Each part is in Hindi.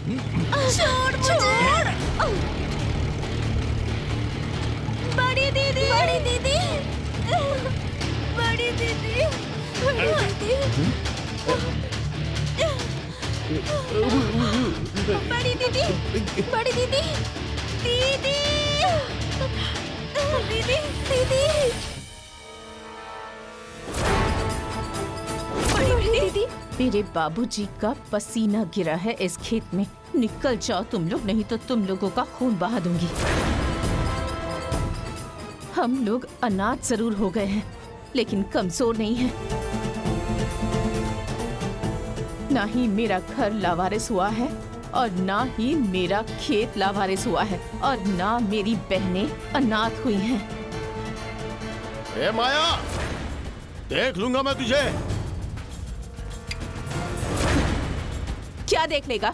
छोड़ छोड़। बड़ी दीदी, बड़ी दीदी, बड़ी दीदी, बड़ी दीदी, बड़ी दीदी, बड़ी दीदी, दीदी, दीदी, दीदी, बड़ी दीदी। मेरे बाबूजी का पसीना गिरा है इस खेत में। निकल जाओ तुम लोग, नहीं तो तुम लोगों का खून बहा दूंगी। हम लोग अनाथ जरूर हो गए हैं, लेकिन कमजोर नहीं हैं। ना ही मेरा घर लावारिस हुआ है और ना ही मेरा खेत लावारिस हुआ है और ना मेरी बहनें अनाथ हुई हैं। ए माया, देख लूंगा मैं तुझे। क्या देख लेगा?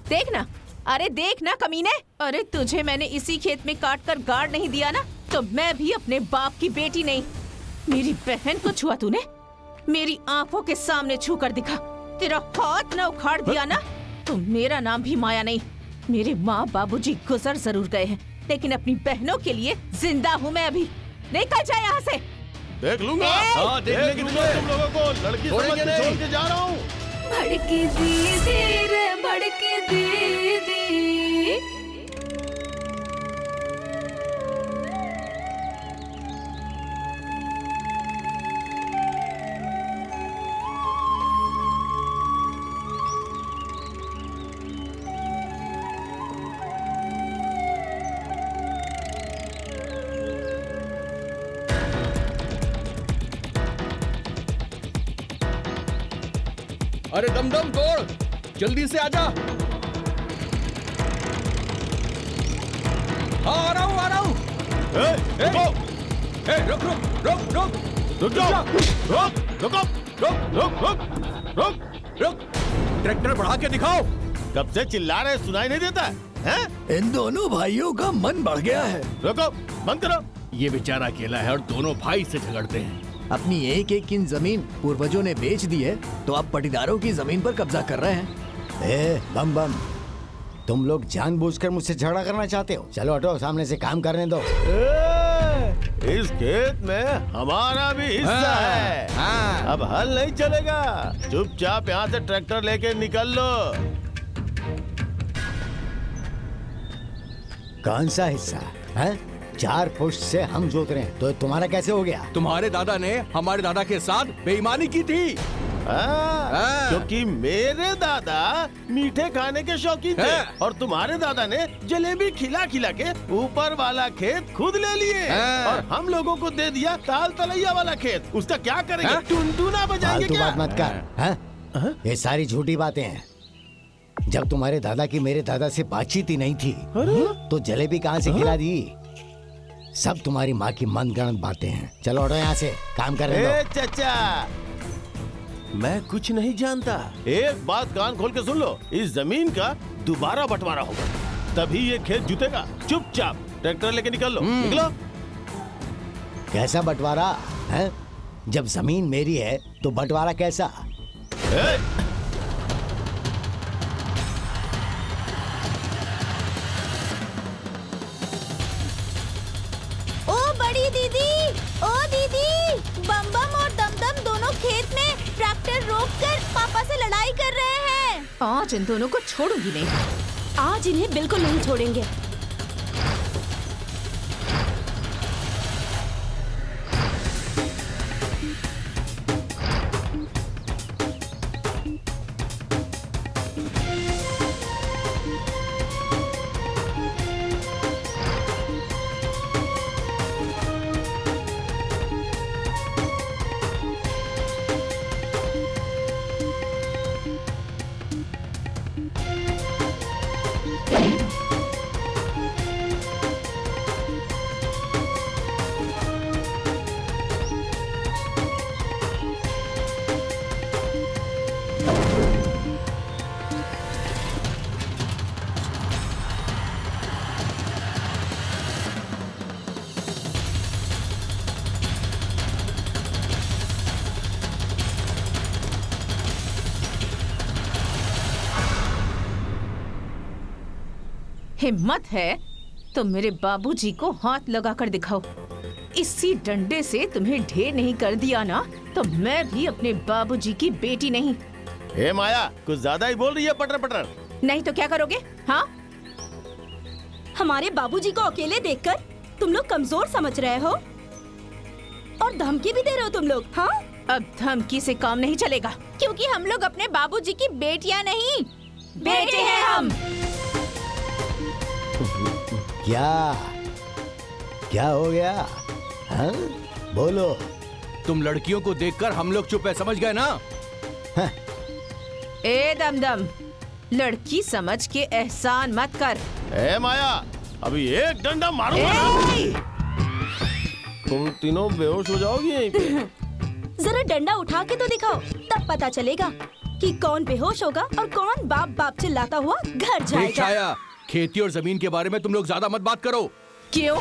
देखना, अरे देखना कमीने। अरे तुझे मैंने इसी खेत में काट कर गाड़ नहीं दिया ना, तो मैं भी अपने बाप की बेटी नहीं। मेरी बहन को छुआ तूने, मेरी आंखों के सामने छू कर दिखा। तेरा हाथ न उखाड़ दिया ना, तो मेरा नाम भी माया नहीं। मेरे माँ बाबूजी गुजर जरूर गए हैं, लेकिन अपनी बहनों के लिए जिंदा हूँ मैं अभी। निकल जाए यहाँ से। देख लूंगा। हाँ, देख लूंगा तुम लोगों को। लड़की समझ के छोड़ के जा रहा हूँ। भड़की दीदी रे, भड़की दीदी। अरे दमदम तोड़, जल्दी से आजा। हाँ आ रहा हूँ, आ रहा हूँ। रुक रुक रुक रुक रुक जाओ। रुक रुको रुक रुक रुक रुक रुक। ट्रैक्टर बढ़ा के दिखाओ। कब से चिल्ला रहे, सुनाई नहीं देता है? इन दोनों भाइयों का मन बढ़ गया है। रुको, बंद करो। ये बेचारा अकेला है और दोनों भाई से झगड़ते हैं। अपनी एक एक किन जमीन पूर्वजों ने बेच दी है, तो अब पटीदारों की जमीन पर कब्जा कर रहे हैं। ए बम बम, तुम लोग जानबूझकर मुझसे झगड़ा करना चाहते हो? चलो हटो, सामने से काम करने दो। इस खेत में हमारा भी हिस्सा है। अब हल नहीं चलेगा। चुपचाप यहाँ से ट्रैक्टर लेके निकल लो। कौन सा हिस्सा है? 4 फुट से हम जोत रहे हैं, तो तुम्हारा कैसे हो गया? तुम्हारे दादा ने हमारे दादा के साथ बेईमानी की थी। क्योंकि मेरे दादा मीठे खाने के शौकीन थे और तुम्हारे दादा ने जलेबी खिला खिला के ऊपर वाला खेत खुद ले लिए और हम लोगों को दे दिया ताल तलैया वाला खेत। उसका क्या करेंगे? टुनटुना बजाएंगे क्या? बात मत कर। ये सारी झूठी बातें हैं। जब तुम्हारे दादा की मेरे दादा से बातचीत ही नहीं थी, तो जलेबी कहाँ से खिला दी? सब तुम्हारी माँ की मनगढ़ंत बातें हैं। चलो हटो यहाँ से, काम करने दो। चाचा, मैं कुछ नहीं जानता। एक बात कान खोल के सुन लो, इस जमीन का दोबारा बंटवारा होगा, तभी ये खेत जुतेगा। चुपचाप ट्रैक्टर लेके निकल लो। निकलो। कैसा बंटवारा है? जब जमीन मेरी है तो बंटवारा कैसा? ओ दीदी, बम बम और दमदम दोनों खेत में ट्रैक्टर रोककर पापा से लड़ाई कर रहे हैं। आज इन दोनों को छोड़ूंगी नहीं। आज इन्हें बिल्कुल नहीं छोड़ेंगे। हिम्मत है तो मेरे बाबूजी को हाथ लगाकर दिखाओ। इसी डंडे से तुम्हें ढेर नहीं कर दिया ना तो मैं भी अपने बाबूजी की बेटी नहीं। हे माया, कुछ ज्यादा ही बोल रही है पटर पटर। नहीं तो क्या करोगे? हाँ, हमारे बाबूजी को अकेले देखकर तुम लोग कमजोर समझ रहे हो और धमकी भी दे रहे हो तुम लोग। हाँ, अब धमकी से काम नहीं चलेगा क्योंकि हम लोग अपने बाबूजी की बेटियां नहीं, बेटे हैं हम। क्या हो गया? हाँ? बोलो। तुम लड़कियों को देखकर हम लोग चुप है, समझ गए ना? हाँ। ए दमदम, लड़की समझ के एहसान मत कर। हे माया, अभी एक डंडा मारूंगा ना, तुम तीनों बेहोश हो जाओगी यहीं पे। जरा डंडा उठा के तो दिखाओ, तब पता चलेगा कि कौन बेहोश होगा और कौन बाप बाप चिल्लाता हुआ घर देख जाएगा। छाया, खेती और जमीन के बारे में तुम लोग ज्यादा मत बात करो। क्यों?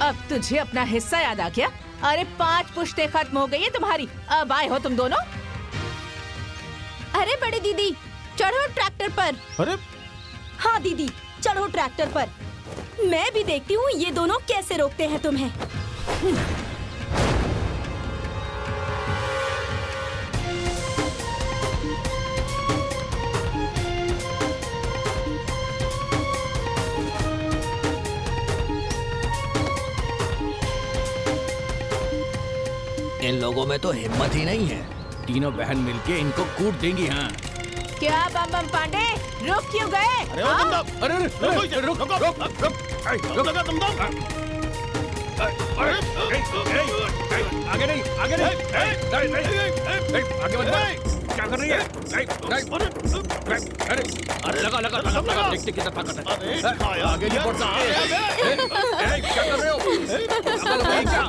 अब तुझे अपना हिस्सा याद आ गया? अरे 5 पुश्ते खत्म हो गई है तुम्हारी, अब आए हो तुम दोनों। अरे बड़ी दीदी, चढ़ो ट्रैक्टर पर। अरे हाँ दीदी, चढ़ो ट्रैक्टर पर। मैं भी देखती हूँ ये दोनों कैसे रोकते हैं तुम्हें। इन लोगों में तो हिम्मत ही नहीं है। तीनों बहन मिलके इनको कूट देंगी। हाँ, क्या बम बम पांडे, रुक क्यों गए? अरे ओ हाँ? दमदम, अरे रुको इसे, रुक रुको, रुक रुक लगा दमदम। आगे नहीं, आगे नहीं, आगे मत। क्या कर रही है? अरे लगा लगा लगा लगा, देखते कितना ताकत है। आगे नहीं बढ़ सकते। क्या कर रहे हो? अकल नहीं क्या?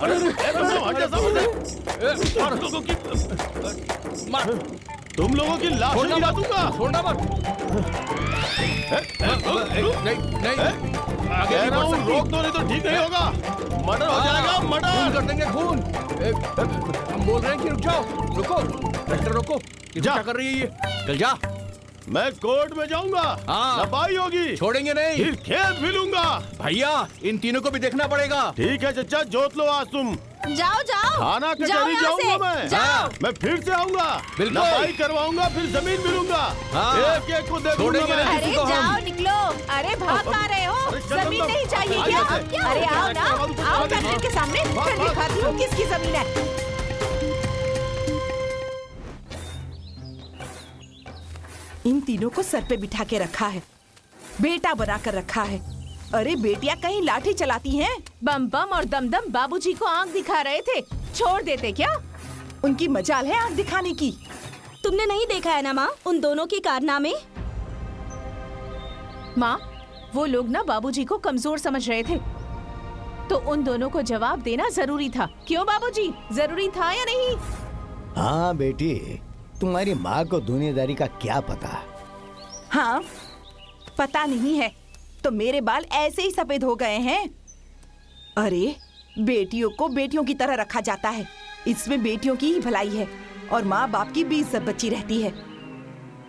अरे दमदम, हट जा सामने से। मार, तुम लोगों की लाश छोड़ना गिरा मत, दूंगा। छोड़ना मत। नहीं नहीं, आगे कह नहीं रहा बढ़ हूँ, सकती। रोक दो नहीं तो ठीक नहीं होगा। मर्डर हो जाएगा, खून मर्डर। कर देंगे खून। हम बोल रहे हैं कि रुक जाओ, रुको, ट्रैक्टर रोको। ये जा। क्या कर रही है ये? चल जा। मैं कोर्ट में जाऊंगा, हाँ। लपाई होगी, छोड़ेंगे नहीं। फिर खेत भी लूंगा। भैया, इन तीनों को भी देखना पड़ेगा। ठीक है चचा, जोत लो आज तुम। जाओ जाओ, थाना जाओ कचहरी यहाँ जाऊंगा से, मैं। जाओ। मैं फिर से आऊंगा, बिल्कुल। लपाई करवाऊंगा, फिर जमीन भी लूंगा। हाँ। एक एक को दे दूंगा छोड़ेंगे मैं। नहीं। अरे किसी को हम- जाओ, निकलो। अरे भाग कहाँ रहे हो? अरे चल जमीन दमदम, नहीं चाहिए आगे क्या? से। अरे आओ ना, आओ ट्रैक्टर के सामने, भाग, फिर भाग। दिखाती हूँ किसकी जमीन है। इन तीनों को सर पे बिठा के रखा है, बेटा बना कर रखा है। अरे बेटियां कहीं लाठी चलाती हैं? बम बम और दमदम बाबूजी को आंख दिखा रहे थे, छोड़ देते क्या? उनकी मजाल है आंख दिखाने की। तुमने नहीं देखा है ना माँ उन दोनों की कारनामे? माँ, वो लोग ना बाबूजी को कमजोर समझ रहे थे, तो उन दोनों को जवाब देना जरूरी था। क्यों बाबूजी, जरूरी था या नहीं? हाँ बेटी, तुम्हारी माँ को दुनियादारी का क्या पता। हाँ, पता नहीं है तो मेरे बाल ऐसे ही सफेद हो गए हैं। अरे बेटियों को बेटियों की तरह रखा जाता है, इसमें बेटियों की ही भलाई है और माँ बाप की भी इज्जत बची रहती है।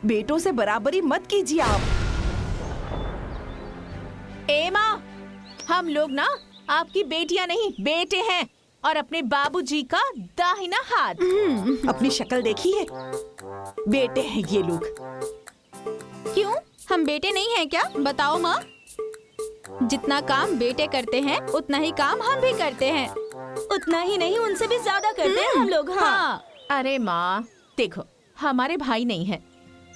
बेटों से बराबरी मत कीजिए आप। ए माँ, हम लोग ना आपकी बेटियां नहीं, बेटे हैं और अपने बाबूजी का दाहिना हाथ। अपनी शक्ल देखी है? बेटे हैं ये लोग। क्यों, हम बेटे नहीं हैं क्या? बताओ माँ। जितना काम बेटे करते हैं उतना ही काम हम भी करते हैं। उतना ही नहीं, उनसे भी ज्यादा करते हैं हम लोग। हाँ। अरे माँ देखो, हमारे भाई नहीं है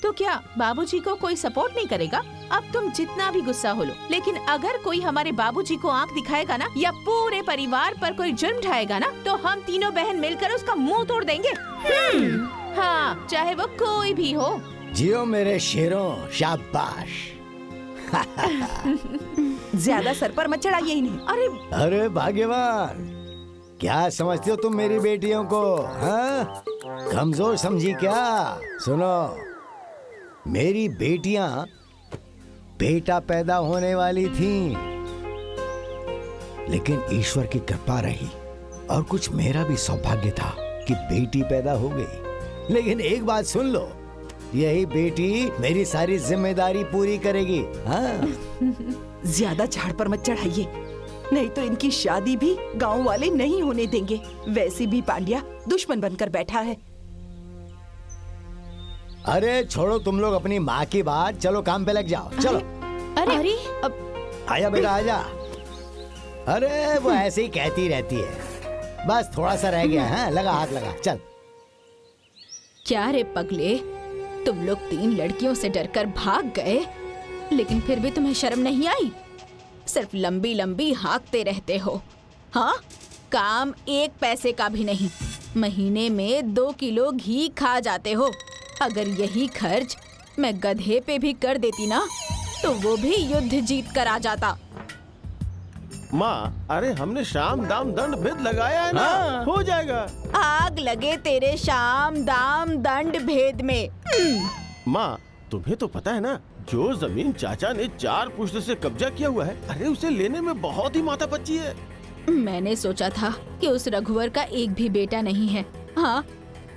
तो क्या बाबूजी को कोई सपोर्ट नहीं करेगा? अब तुम जितना भी गुस्सा हो लो, लेकिन अगर कोई हमारे बाबूजी को आंख दिखाएगा ना या पूरे परिवार पर कोई जुर्म ढाएगा ना, तो हम तीनों बहन मिलकर उसका मुंह तोड़ देंगे। हाँ, चाहे वो कोई भी हो। जियो मेरे शेरों, शाबाश। ज्यादा सर पर मत चढ़ाइए इन्हें। अरे अरे भाग्यवान, क्या समझते हो तुम मेरी बेटियों को? हाँ? कमजोर समझी क्या? सुनो, मेरी बेटियां बेटा पैदा होने वाली थीं, लेकिन ईश्वर की कृपा रही और कुछ मेरा भी सौभाग्य था कि बेटी पैदा हो गई। लेकिन एक बात सुन लो, यही बेटी मेरी सारी जिम्मेदारी पूरी करेगी। हाँ। ज्यादा झाड़ पर मत चढ़ाइए, नहीं तो इनकी शादी भी गांव वाले नहीं होने देंगे। वैसे भी पांड्या दुश्मन बनकर बैठा है। अरे छोड़ो तुम लोग अपनी माँ की बात, चलो काम पे लग जाओ। चलो अरे आजा बेटा आजा। अरे वो ऐसे ही कहती रहती है, बस थोड़ा सा रह गया है। लगा हाथ लगा, चल। क्या रे पगले, तुम लोग 3 लड़कियों से डरकर भाग गए, लेकिन फिर भी तुम्हें शर्म नहीं आई? सिर्फ लंबी लंबी हाँकते रहते हो। हाँ, काम 1 पैसे का भी नहीं। महीने में 2 किलो घी खा जाते हो। अगर यही खर्च मैं गधे पे भी कर देती ना, तो वो भी युद्ध जीत कर आ जाता। माँ, अरे हमने शाम दाम दंड भेद लगाया है ना, हो जाएगा। आग लगे तेरे शाम दाम दंड भेद में। माँ, तुम्हें तो पता है ना, जो जमीन चाचा ने 4 पुश्त से कब्जा किया हुआ है, अरे उसे लेने में बहुत ही माथापच्ची है। मैंने सोचा था कि उस रघुवर का एक भी बेटा नहीं है। हाँ,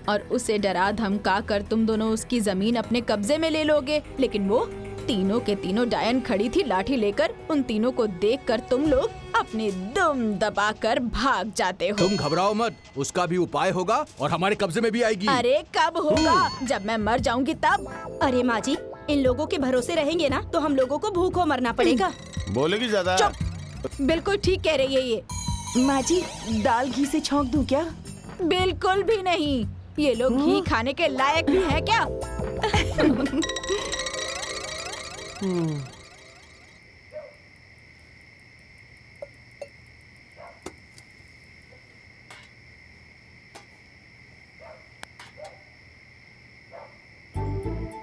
और उसे डरा धमका कर तुम दोनों उसकी जमीन अपने कब्जे में ले लोगे, लेकिन वो तीनों के तीनों डायन खड़ी थी लाठी लेकर। उन तीनों को देखकर तुम लोग अपने दम दबाकर भाग जाते हो। तुम घबराओ मत, उसका भी उपाय होगा और हमारे कब्जे में भी आएगी। अरे कब होगा? जब मैं मर जाऊंगी तब। अरे माँ जी, इन लोगों के भरोसे रहेंगे ना तो हम लोगों को भूखों मरना पड़ेगा। बोलेगी ज्यादा। बिल्कुल ठीक कह रही है ये। माँ जी, दाल घी से छौंक दूं क्या? बिल्कुल भी नहीं। ये लोग घी खाने के लायक भी हैं क्या?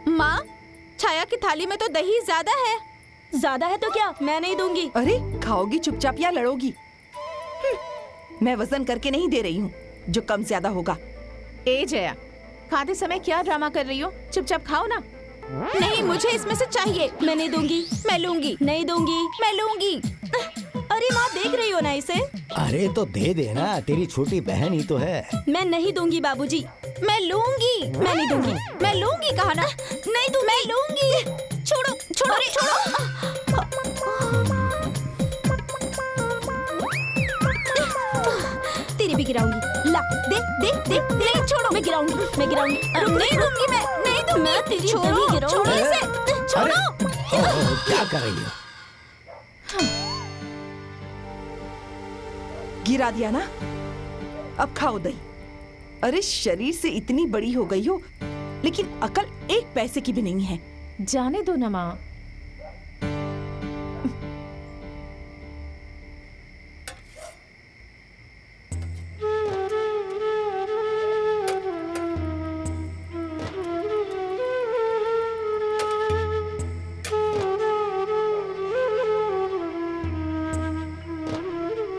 माँ, छाया की थाली में तो दही ज्यादा है। ज्यादा है तो क्या, मैं नहीं दूंगी। अरे खाओगी चुपचाप या लड़ोगी? मैं वजन करके नहीं दे रही हूँ, जो कम ज्यादा होगा। ए जया, खाते समय क्या ड्रामा कर रही हो? चुपचाप खाओ ना। नहीं, मुझे इसमें से चाहिए। मैं नहीं दूंगी। मैं लूंगी। नहीं दूंगी। मैं लूंगी। अरे माँ, देख रही हो ना इसे? अरे तो दे देना, तेरी छोटी बहन ही तो है। मैं नहीं दूंगी बाबूजी। मैं लूंगी। मैं नहीं दूंगी। मैं लूंगी कहा ना। नहीं दूंगी। मैं लूंगी। छोड़ो छोड़ो छोड़ो। तेरी भी गिराऊंगी। ला, दे दे दे। नहीं छोड़ो। मैं गिराऊंगी, मैं गिराऊंगी। नहीं दूंगी। मैं नहीं दूंगी। मैं तेरी छोड़ो, दही गिराऊंगी। छोड़ो इसे। अरे छोड़ो। ओहो, क्या कर रही हो? गिरा दिया ना, अब खाओ दही। अरे शरीर से इतनी बड़ी हो गई हो, लेकिन अकल 1 पैसे की भी नहीं है। जाने दो ना माँ।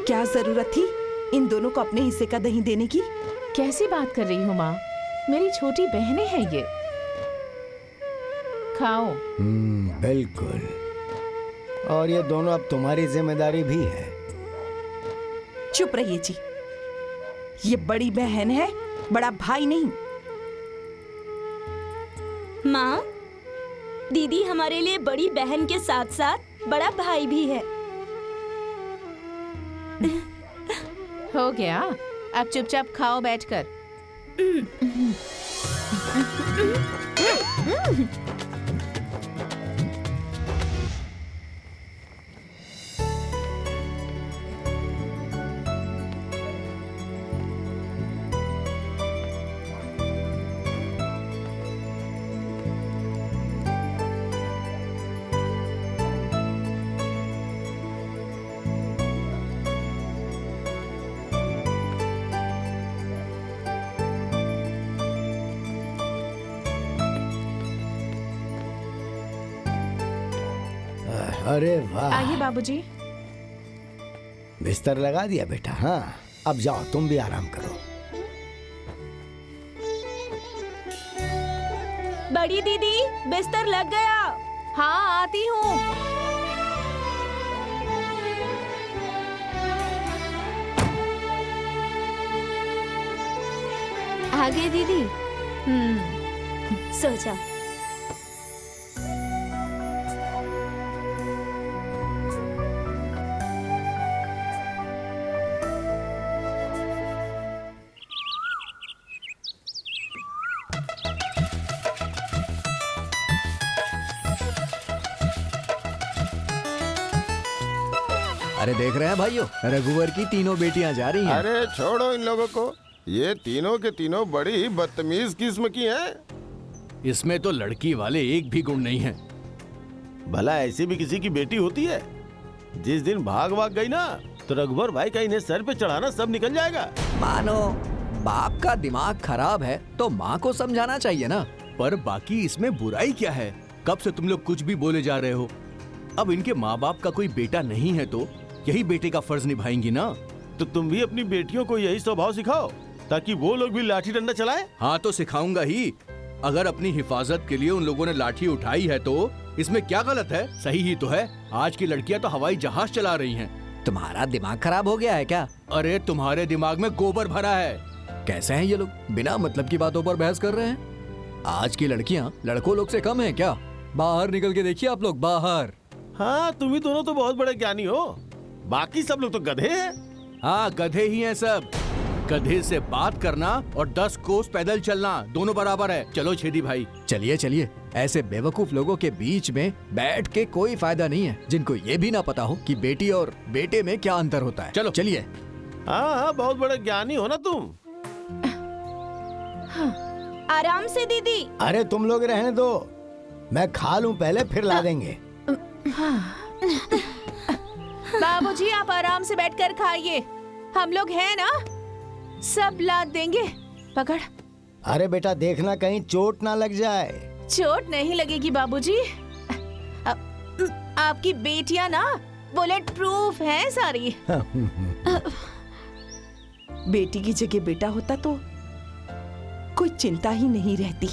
क्या जरूरत थी इन दोनों को अपने हिस्से का दही देने की? कैसी बात कर रही हो माँ? मेरी छोटी बहनें हैं ये। खाओ। बिल्कुल। और ये दोनों अब तुम्हारी जिम्मेदारी भी है। चुप रहिए जी, ये बड़ी बहन है, बड़ा भाई नहीं। माँ, दीदी हमारे लिए बड़ी बहन के साथ साथ बड़ा भाई भी है। हो गया, अब चुपचाप खाओ बैठकर। अरे वाह, आइए बाबूजी। बिस्तर लगा दिया बेटा। हाँ, अब जाओ तुम भी आराम करो। बड़ी दीदी, बिस्तर लग गया। हाँ, आती हूँ। आ गए दीदी। हम्म, सोचा अरे देख रहे हैं भाइयों, रघुवर की तीनों बेटियां जा रही हैं। अरे छोड़ो इन लोगों को, ये तीनों के तीनों बड़ी बदतमीज किस्म की हैं। इसमें तो लड़की वाले एक भी गुण नहीं है। भला ऐसी भी किसी की बेटी होती है? जिस दिन भाग गई ना, तो रघुवर भाई का इन्हें सर पे चढ़ाना सब निकल जाएगा। मानो बाप का दिमाग खराब है तो माँ को समझाना चाहिए ना। पर बाकी इसमें बुराई क्या है? कब से तुम लोग कुछ भी बोले जा रहे हो? अब इनके माँ बाप का कोई बेटा नहीं है तो यही बेटे का फर्ज निभाएंगी ना। तो तुम भी अपनी बेटियों को यही स्वभाव सिखाओ ताकि वो लोग भी लाठी डंडा चलाए। हाँ तो सिखाऊंगा ही। अगर अपनी हिफाजत के लिए उन लोगों ने लाठी उठाई है तो इसमें क्या गलत है? सही ही तो है। आज की लड़कियां तो हवाई जहाज चला रही हैं। तुम्हारा दिमाग खराब हो गया है क्या? अरे तुम्हारे दिमाग में गोबर भरा है। कैसे हैं ये लोग, बिना मतलब की बातों पर बहस कर रहे हैं? आज की लड़कियां लड़कों लोग से कम हैं क्या? बाहर निकल के देखिए आप लोग, बाहर। हाँ तुम ही दोनों तो बहुत बड़े ज्ञानी हो, बाकी सब लोग तो गधे हैं। हाँ गधे ही हैं सब। गधे से बात करना और 10 कोस पैदल चलना दोनों बराबर है। चलो छेदी भाई। चलिए चलिए, ऐसे बेवकूफ लोगों के बीच में बैठ के कोई फायदा नहीं है, जिनको ये भी ना पता हो कि बेटी और बेटे में क्या अंतर होता है। चलो चलिए। हाँ हाँ बहुत बड़े ज्ञानी हो ना तुम। आराम से दीदी। अरे तुम लोग रहने दो, मैं खा लूं पहले फिर ला देंगे। बाबूजी आप आराम से बैठकर खाइए, हम लोग हैं ना, सब लाद देंगे। पकड़। अरे बेटा देखना कहीं चोट ना लग जाए। चोट नहीं लगेगी बाबूजी। आपकी बेटियां ना बुलेट प्रूफ हैं सारी। बेटी की जगह बेटा होता तो कोई चिंता ही नहीं रहती।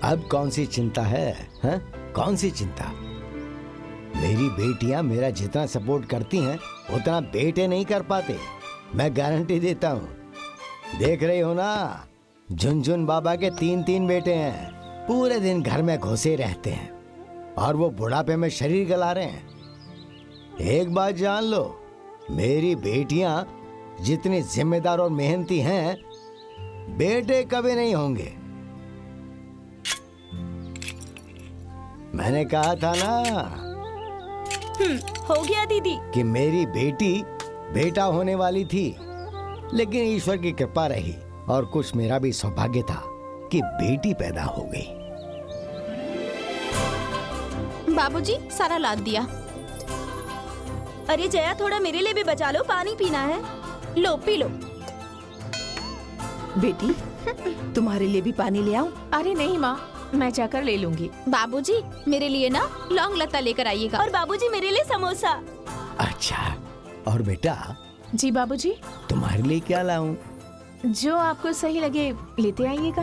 अब कौन सी चिंता है, हैं? कौन सी चिंता? मेरी बेटियां मेरा जितना सपोर्ट करती हैं उतना बेटे नहीं कर पाते, मैं गारंटी देता हूँ। देख रही हो ना, झुनझुन बाबा के 3 बेटे हैं, पूरे दिन घर में घुसे रहते हैं और वो बुढ़ापे में शरीर गला रहे हैं। एक बात जान लो, मेरी बेटियां जितनी जिम्मेदार और मेहनती हैं, बेटे कभी नहीं होंगे। मैंने कहा था ना हो गया दीदी। कि मेरी बेटी बेटा होने वाली थी, लेकिन ईश्वर की कृपा रही और कुछ मेरा भी सौभाग्य था कि बेटी पैदा हो गई। बाबूजी सारा लाद दिया। अरे जया थोड़ा मेरे लिए भी बचा लो, पानी पीना है। लो पी लो। बेटी तुम्हारे लिए भी पानी ले आऊं? अरे नहीं माँ, मैं जाकर ले लूंगी। बाबूजी मेरे लिए ना लौंग लता लेकर आइएगा। और बाबूजी मेरे लिए समोसा। अच्छा, और बेटा जी बाबूजी। तुम्हारे लिए क्या लाऊं? जो आपको सही लगे लेते आइएगा।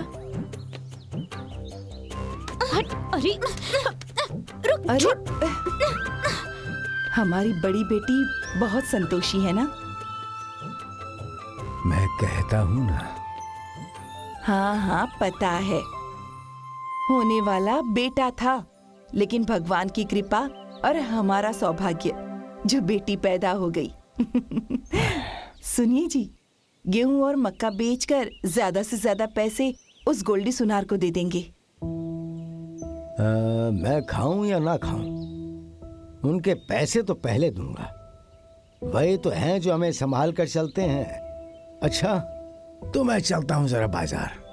अरे रुक। अरे हमारी बड़ी बेटी बहुत संतोषी है ना? मैं कहता हूँ ना। हाँ हाँ पता है, होने वाला बेटा था, लेकिन भगवान की कृपा और हमारा सौभाग्य जो बेटी पैदा हो गई। सुनिए जी, गेहूं और मक्का बेचकर ज्यादा से ज्यादा पैसे उस गोल्डी सुनार को दे देंगे। मैं खाऊं या ना खाऊं, उनके पैसे तो पहले दूंगा। वही तो हैं जो हमें संभाल कर चलते हैं। अच्छा तो मैं चलता हूं जरा बाजार।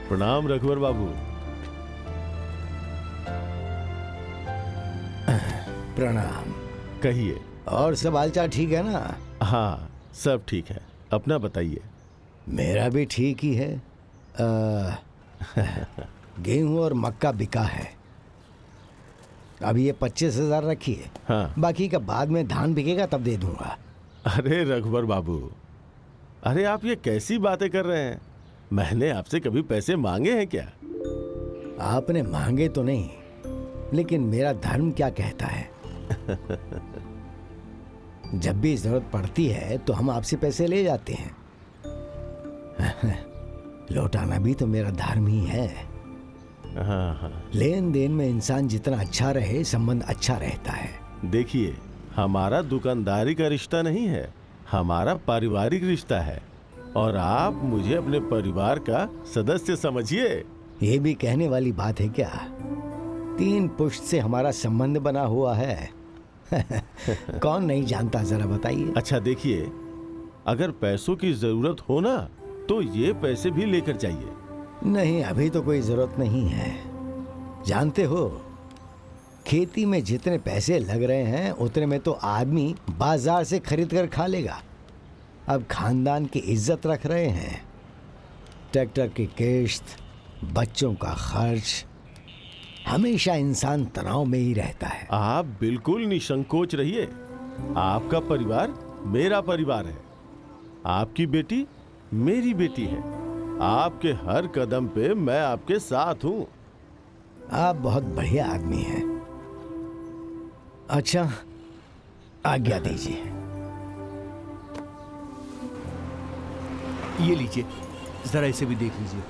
प्रणाम रघुवर बाबू। प्रणाम। कहिए। और सब हालचाल ठीक है ना? हाँ सब ठीक है, अपना बताइए। मेरा भी ठीक ही है। गेहूं और मक्का बिका है। अब ये 25,000 रखिए। हाँ। बाकी का बाद में धान बिकेगा तब दे दूंगा। अरे रघुवर बाबू, अरे आप ये कैसी बातें कर रहे हैं? मैंने आपसे कभी पैसे मांगे हैं क्या? आपने मांगे तो नहीं, लेकिन मेरा धर्म क्या कहता है जब भी जरूरत पड़ती है तो हम आपसे पैसे ले जाते हैं। लौटाना भी तो मेरा धर्म ही है। हाँ हाँ। लेन देन में इंसान जितना अच्छा रहे, संबंध अच्छा रहता है। देखिए, हमारा दुकानदारी का रिश्ता नहीं है, हमारा पारिवारिक रिश्ता है, और आप मुझे अपने परिवार का सदस्य समझिए। ये भी कहने वाली बात है क्या? 3 पुश्त से हमारा संबंध बना हुआ है। कौन नहीं जानता, जरा बताइए। अच्छा देखिए, अगर पैसों की जरूरत हो ना तो ये पैसे भी लेकर जाइए। नहीं, अभी तो कोई जरूरत नहीं है। जानते हो, खेती में जितने पैसे लग रहे हैं उतने में तो आदमी बाजार से खरीद कर खा लेगा। अब खानदान की इज्जत रख रहे हैं। ट्रैक्टर की किश्त, बच्चों का खर्च, हमेशा इंसान तनाव में ही रहता है। आप बिल्कुल निसंकोच रहिए। आपका परिवार मेरा परिवार है, आपकी बेटी मेरी बेटी है। आपके हर कदम पे मैं आपके साथ हूँ। आप बहुत बढ़िया आदमी हैं। अच्छा, आज्ञा दीजिए। ये लीजिए, जरा इसे भी देख लीजिए।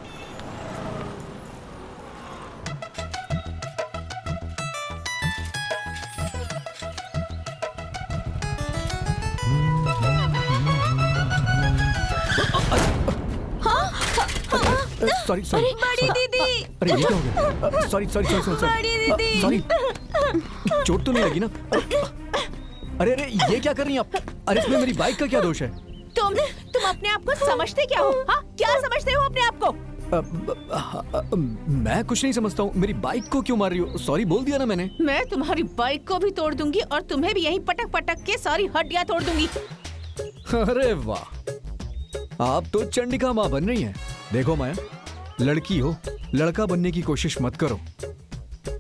सॉरी सॉरी बड़ी दीदी, अरे ये क्या हो गया? सॉरी सॉरी सॉरी सॉरी बड़ी दीदी। सॉरी, चोट तो नहीं लगी ना? अरे अरे ये क्या कर रही हैं आप? अरे इसमें मेरी बाइक का क्या दोष है? तुम अपने आप को समझते क्या हो? हाँ, क्या समझते हो अपने आप को? मैं कुछ नहीं समझता हूँ। मेरी बाइक को क्यों मार रही हो? सॉरी बोल दिया ना मैंने। मैं तुम्हारी बाइक को भी तोड़ दूंगी और तुम्हें भी यहीं पटक पटक के सारी हड्डियां तोड़ दूंगी। अरे वाह, आप तो चंडिका माँ बन रही हैं। देखो माया, लड़की हो, लड़का बनने की कोशिश मत करो।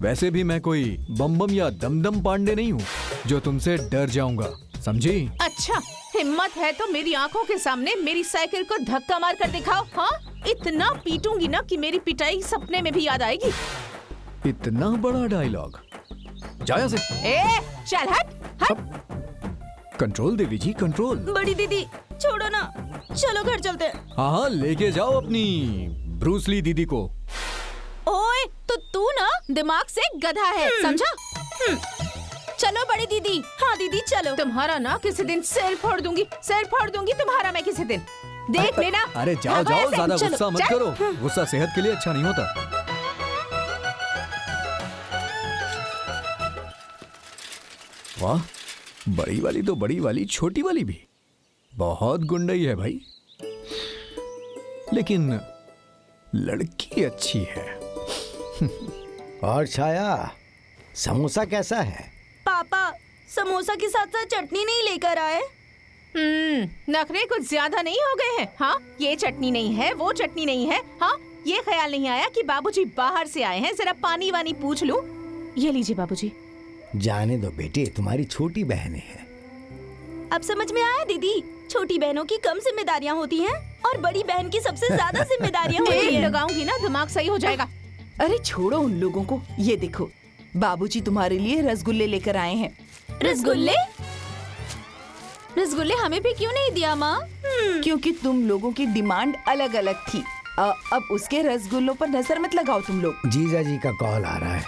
वैसे भी मैं कोई बम बम या दमदम पांडे नहीं हूँ जो तुमसे डर जाऊंगा, समझी? अच्छा, हिम्मत है तो मेरी आंखों के सामने मेरी साइकिल को धक्का मार कर दिखाओ। हाँ, इतना पीटूंगी ना कि मेरी पिटाई सपने में भी याद आएगी। इतना बड़ा डायलॉग, जाया से। ए, चल हट हट। कंट्रोल देवी जी, कंट्रोल। बड़ी दीदी छोड़ो ना, चलो घर चलते हैं। हाँ, लेके जाओ अपनी ब्रूसली दीदी को। ओए, तो तू ना दिमाग से गधा है, समझा? चलो बड़ी दीदी। हाँ दीदी चलो। तुम्हारा ना किसी दिन सिर फोड़ दूंगी, सिर फोड़ दूंगी तुम्हारा मैं किसी दिन, देख लेना। अरे जाओ हाँ, जाओ, ऐसे। ज्यादा चलो, गुस्सा मत चल। करो, गुस्सा सेहत के लिए अच्छा नहीं होता। वाह, बड़ी वाली तो बड़ी वाली, छोटी वाली भी बहुत गुंडई है भाई, लेकिन लड़की अच्छी है। और छाया, समोसा कैसा है? पापा समोसा के साथ साथ चटनी नहीं लेकर आए? नखरे कुछ ज्यादा नहीं हो गए हैं? हाँ, ये चटनी नहीं है, वो चटनी नहीं है। हाँ, ये ख्याल नहीं आया कि बाबूजी बाहर से आए हैं, जरा पानी वानी पूछ लूं। ये लीजिए बाबूजी। जाने दो बेटे, तुम्हारी छोटी बहन है। अब समझ में आया दीदी, छोटी बहनों की कम जिम्मेदारियाँ होती हैं और बड़ी बहन की सबसे ज्यादा जिम्मेदारियाँ होती तेल हैं। लगाऊंगी ना, दिमाग सही हो जाएगा। अरे छोड़ो उन लोगों को। ये देखो, बाबूजी तुम्हारे लिए रसगुल्ले लेकर आए हैं। रसगुल्ले? रसगुल्ले हमें भी क्यों नहीं दिया माँ? क्योंकि तुम लोगों की डिमांड अलग अलग थी। अब उसके रसगुल्लों पर नजर मत लगाओ तुम लोग। जीजा जी का कॉल आ रहा है,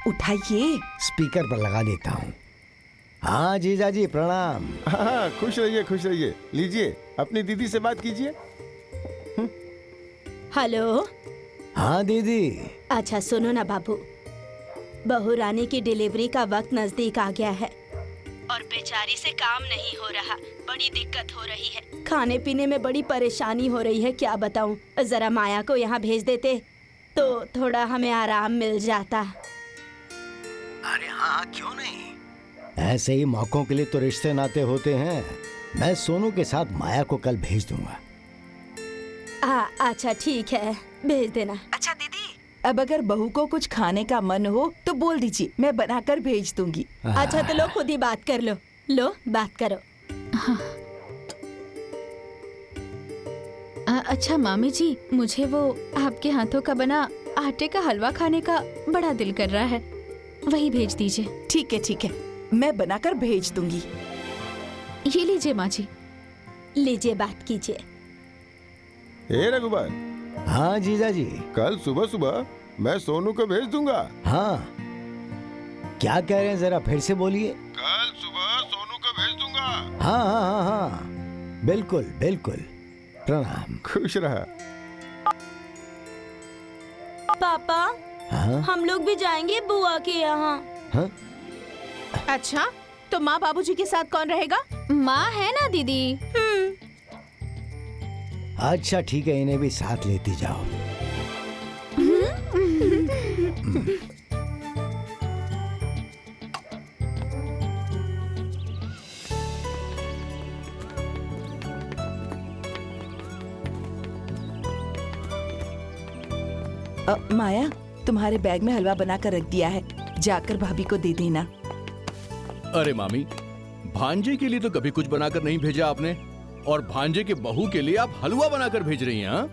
उठाइए। स्पीकर पर लगा देता हूँ। हाँ जीजा जी प्रणाम। हाँ, खुश रहिए खुश रहिए। लीजिए, अपनी दीदी से बात कीजिए। हेलो। हाँ दीदी। अच्छा सुनो ना बाबू, बहू रानी की डिलीवरी का वक्त नजदीक आ गया है और बेचारी से काम नहीं हो रहा, बड़ी दिक्कत हो रही है। खाने पीने में बड़ी परेशानी हो रही है, क्या बताऊं। जरा माया को यहाँ भेज देते तो थोड़ा हमें आराम मिल जाता। अरे हाँ, क्यों नहीं। ऐसे ही मौकों के लिए तो रिश्ते नाते होते हैं। मैं सोनू के साथ माया को कल भेज दूंगा। अच्छा ठीक है, भेज देना। अच्छा दीदी, अब अगर बहू को कुछ खाने का मन हो तो बोल दीजिए, मैं बनाकर भेज दूंगी। अच्छा तो लो खुद ही बात कर लो। लो बात करो। अच्छा मामी जी, मुझे वो आपके हाथों का बना आटे का हलवा खाने का बड़ा दिल कर रहा है, वही भेज दीजिए। ठीक है, मैं बनाकर भेज दूंगी। ये लीजिए माँ जी। लीजिए बात कीजिए। हे रघुबर। हाँ जीजा जी। कल सुबह सुबह मैं सोनू को भेज दूंगा। हाँ क्या कह रहे हैं, जरा फिर से बोलिए। कल सुबह सोनू को भेज दूंगा। हाँ, बिल्कुल बिल्कुल। प्रणाम। खुश रहा। पापा हाँ? हम लोग भी जाएंगे बुआ के यहाँ। हाँ? अच्छा तो माँ बाबूजी के साथ कौन रहेगा? माँ है ना दीदी। अच्छा ठीक है, इन्हें भी साथ लेती जाओ। माया, तुम्हारे बैग में हलवा बनाकर रख दिया है, जाकर भाभी को दे देना। अरे मामी, भांजे के लिए तो कभी कुछ बनाकर नहीं भेजा आपने, और भांजे के बहू के लिए आप हलवा बनाकर भेज रही हैं। हाँ?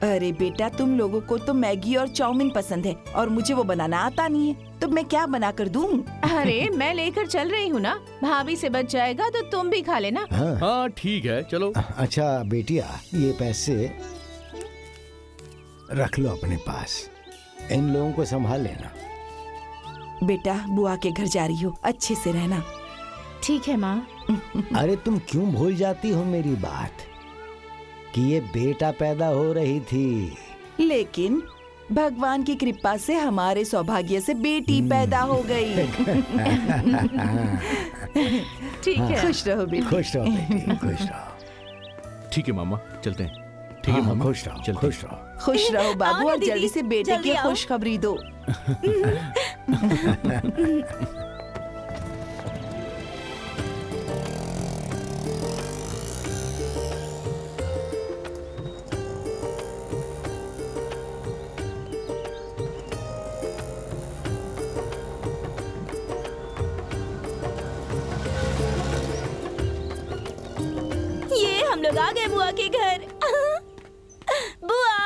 अरे बेटा, तुम लोगों को तो मैगी और चाउमीन पसंद है और मुझे वो बनाना आता नहीं है, तो मैं क्या बनाकर दूं? अरे मैं लेकर चल रही हूँ ना, भाभी से बच जाएगा तो तुम भी खा लेना। हाँ ठीक है, चलो। अच्छा बेटिया, ये पैसे रख लो अपने पास, इन लोगों को संभाल लेना। बेटा, बुआ के घर जा रही हो, अच्छे से रहना। ठीक है माँ। अरे तुम क्यों भूल जाती हो मेरी बात कि ये बेटा पैदा हो रही थी, लेकिन भगवान की कृपा से हमारे सौभाग्य से बेटी पैदा हो गई। ठीक है। खुश रहो बेटी। खुश रहो बेटी, खुश रहो। ठीक है मामा, चलते हैं। ठीक है मामा, खुश रहो, चलते खुश रहो। खुश रहो बाबू, आओ ना और दीदी, जल्दी से बेटे जल्दी की आओ। खुशखबरी दो। ये हम लोग आ गए बुआ के घर। बुआ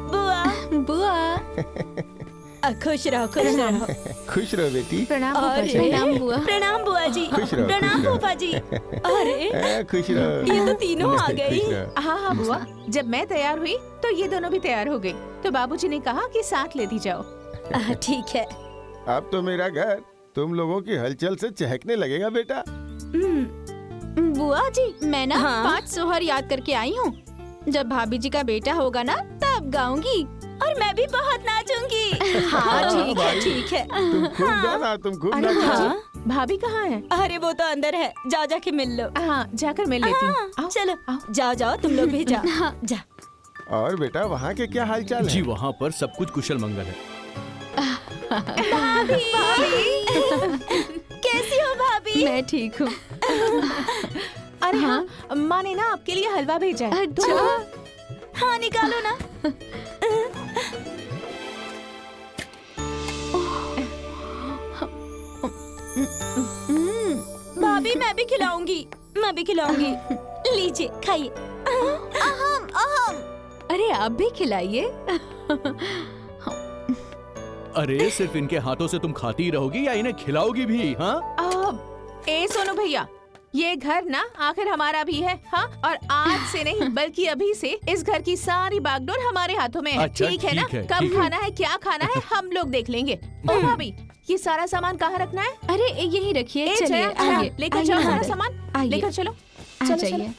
बुआ बुआ। खुश रहो, खुश रहो। खुश रहो बेटी। प्रणाम अरे, पापा जी। प्रणाम बुआ। प्रणाम बुआ जी। खुश रहो, प्रणाम खुश रहो। फूफा जी। अरे खुश रहो। ये तो तीनों आ गई। खुश रहो। हाँ हाँ बुआ, जब मैं तैयार हुई तो ये दोनों भी तैयार हो गई, तो बाबूजी ने कहा कि साथ लेती जाओ। ठीक है। अब तो मेरा घर तुम लोगों की हलचल से चहकने लगेगा बेटा। बुआ जी, मैं ना हाँ? 5 सोहर याद करके आई हूँ। जब भाभी जी का बेटा होगा ना तब गाऊंगी। और मैं भी बहुत नाचूंगी। हाँ ठीक है, ठीक है। तुम खूब गाना, तुम खूब अरे नाचो। हाँ, भाभी कहाँ है? अरे वो तो अंदर है, जाओ जाके मिल लो। हाँ जाकर मिल लेती हूँ। हाँ, आओ, चलो आओ। जाओ जाओ, तुम लोग भी जाओ। हाँ। जा। और बेटा, वहाँ के क्या हालचाल जी है? वहाँ पर सब कुछ कुशल मंगल है। भाभी कैसी हो भाभी? मैं ठीक हूँ। अरे हाँ, माँ ने ना आपके लिए हलवा भेजा है। अच्छा। हाँ निकालो ना। भाभी मैं भी खिलाऊंगी, मैं भी खिलाऊंगी। लीजिए खाइए। अहम अहम। अरे आप भी खिलाइए। अरे सिर्फ इनके हाथों से तुम खाती ही रहोगी या इन्हें खिलाओगी भी? हाँ ए सोनू भैया, ये घर ना आखिर हमारा भी है। हाँ, और आज से नहीं बल्कि अभी से इस घर की सारी बागडोर हमारे हाथों में है। अच्छा, ठीक है ना? ठीक है, कब ठीक है। खाना है, क्या खाना है, हम लोग देख लेंगे। ओ भाभी, ये सारा सामान कहाँ रखना है? अरे यही रखिए। ए चलिए जया, जया, आइए, लेकर आइए जाओ यहाँ सारा पे। सामान, आइए। लेकर चलो। आ चलो, जाइए। चलो।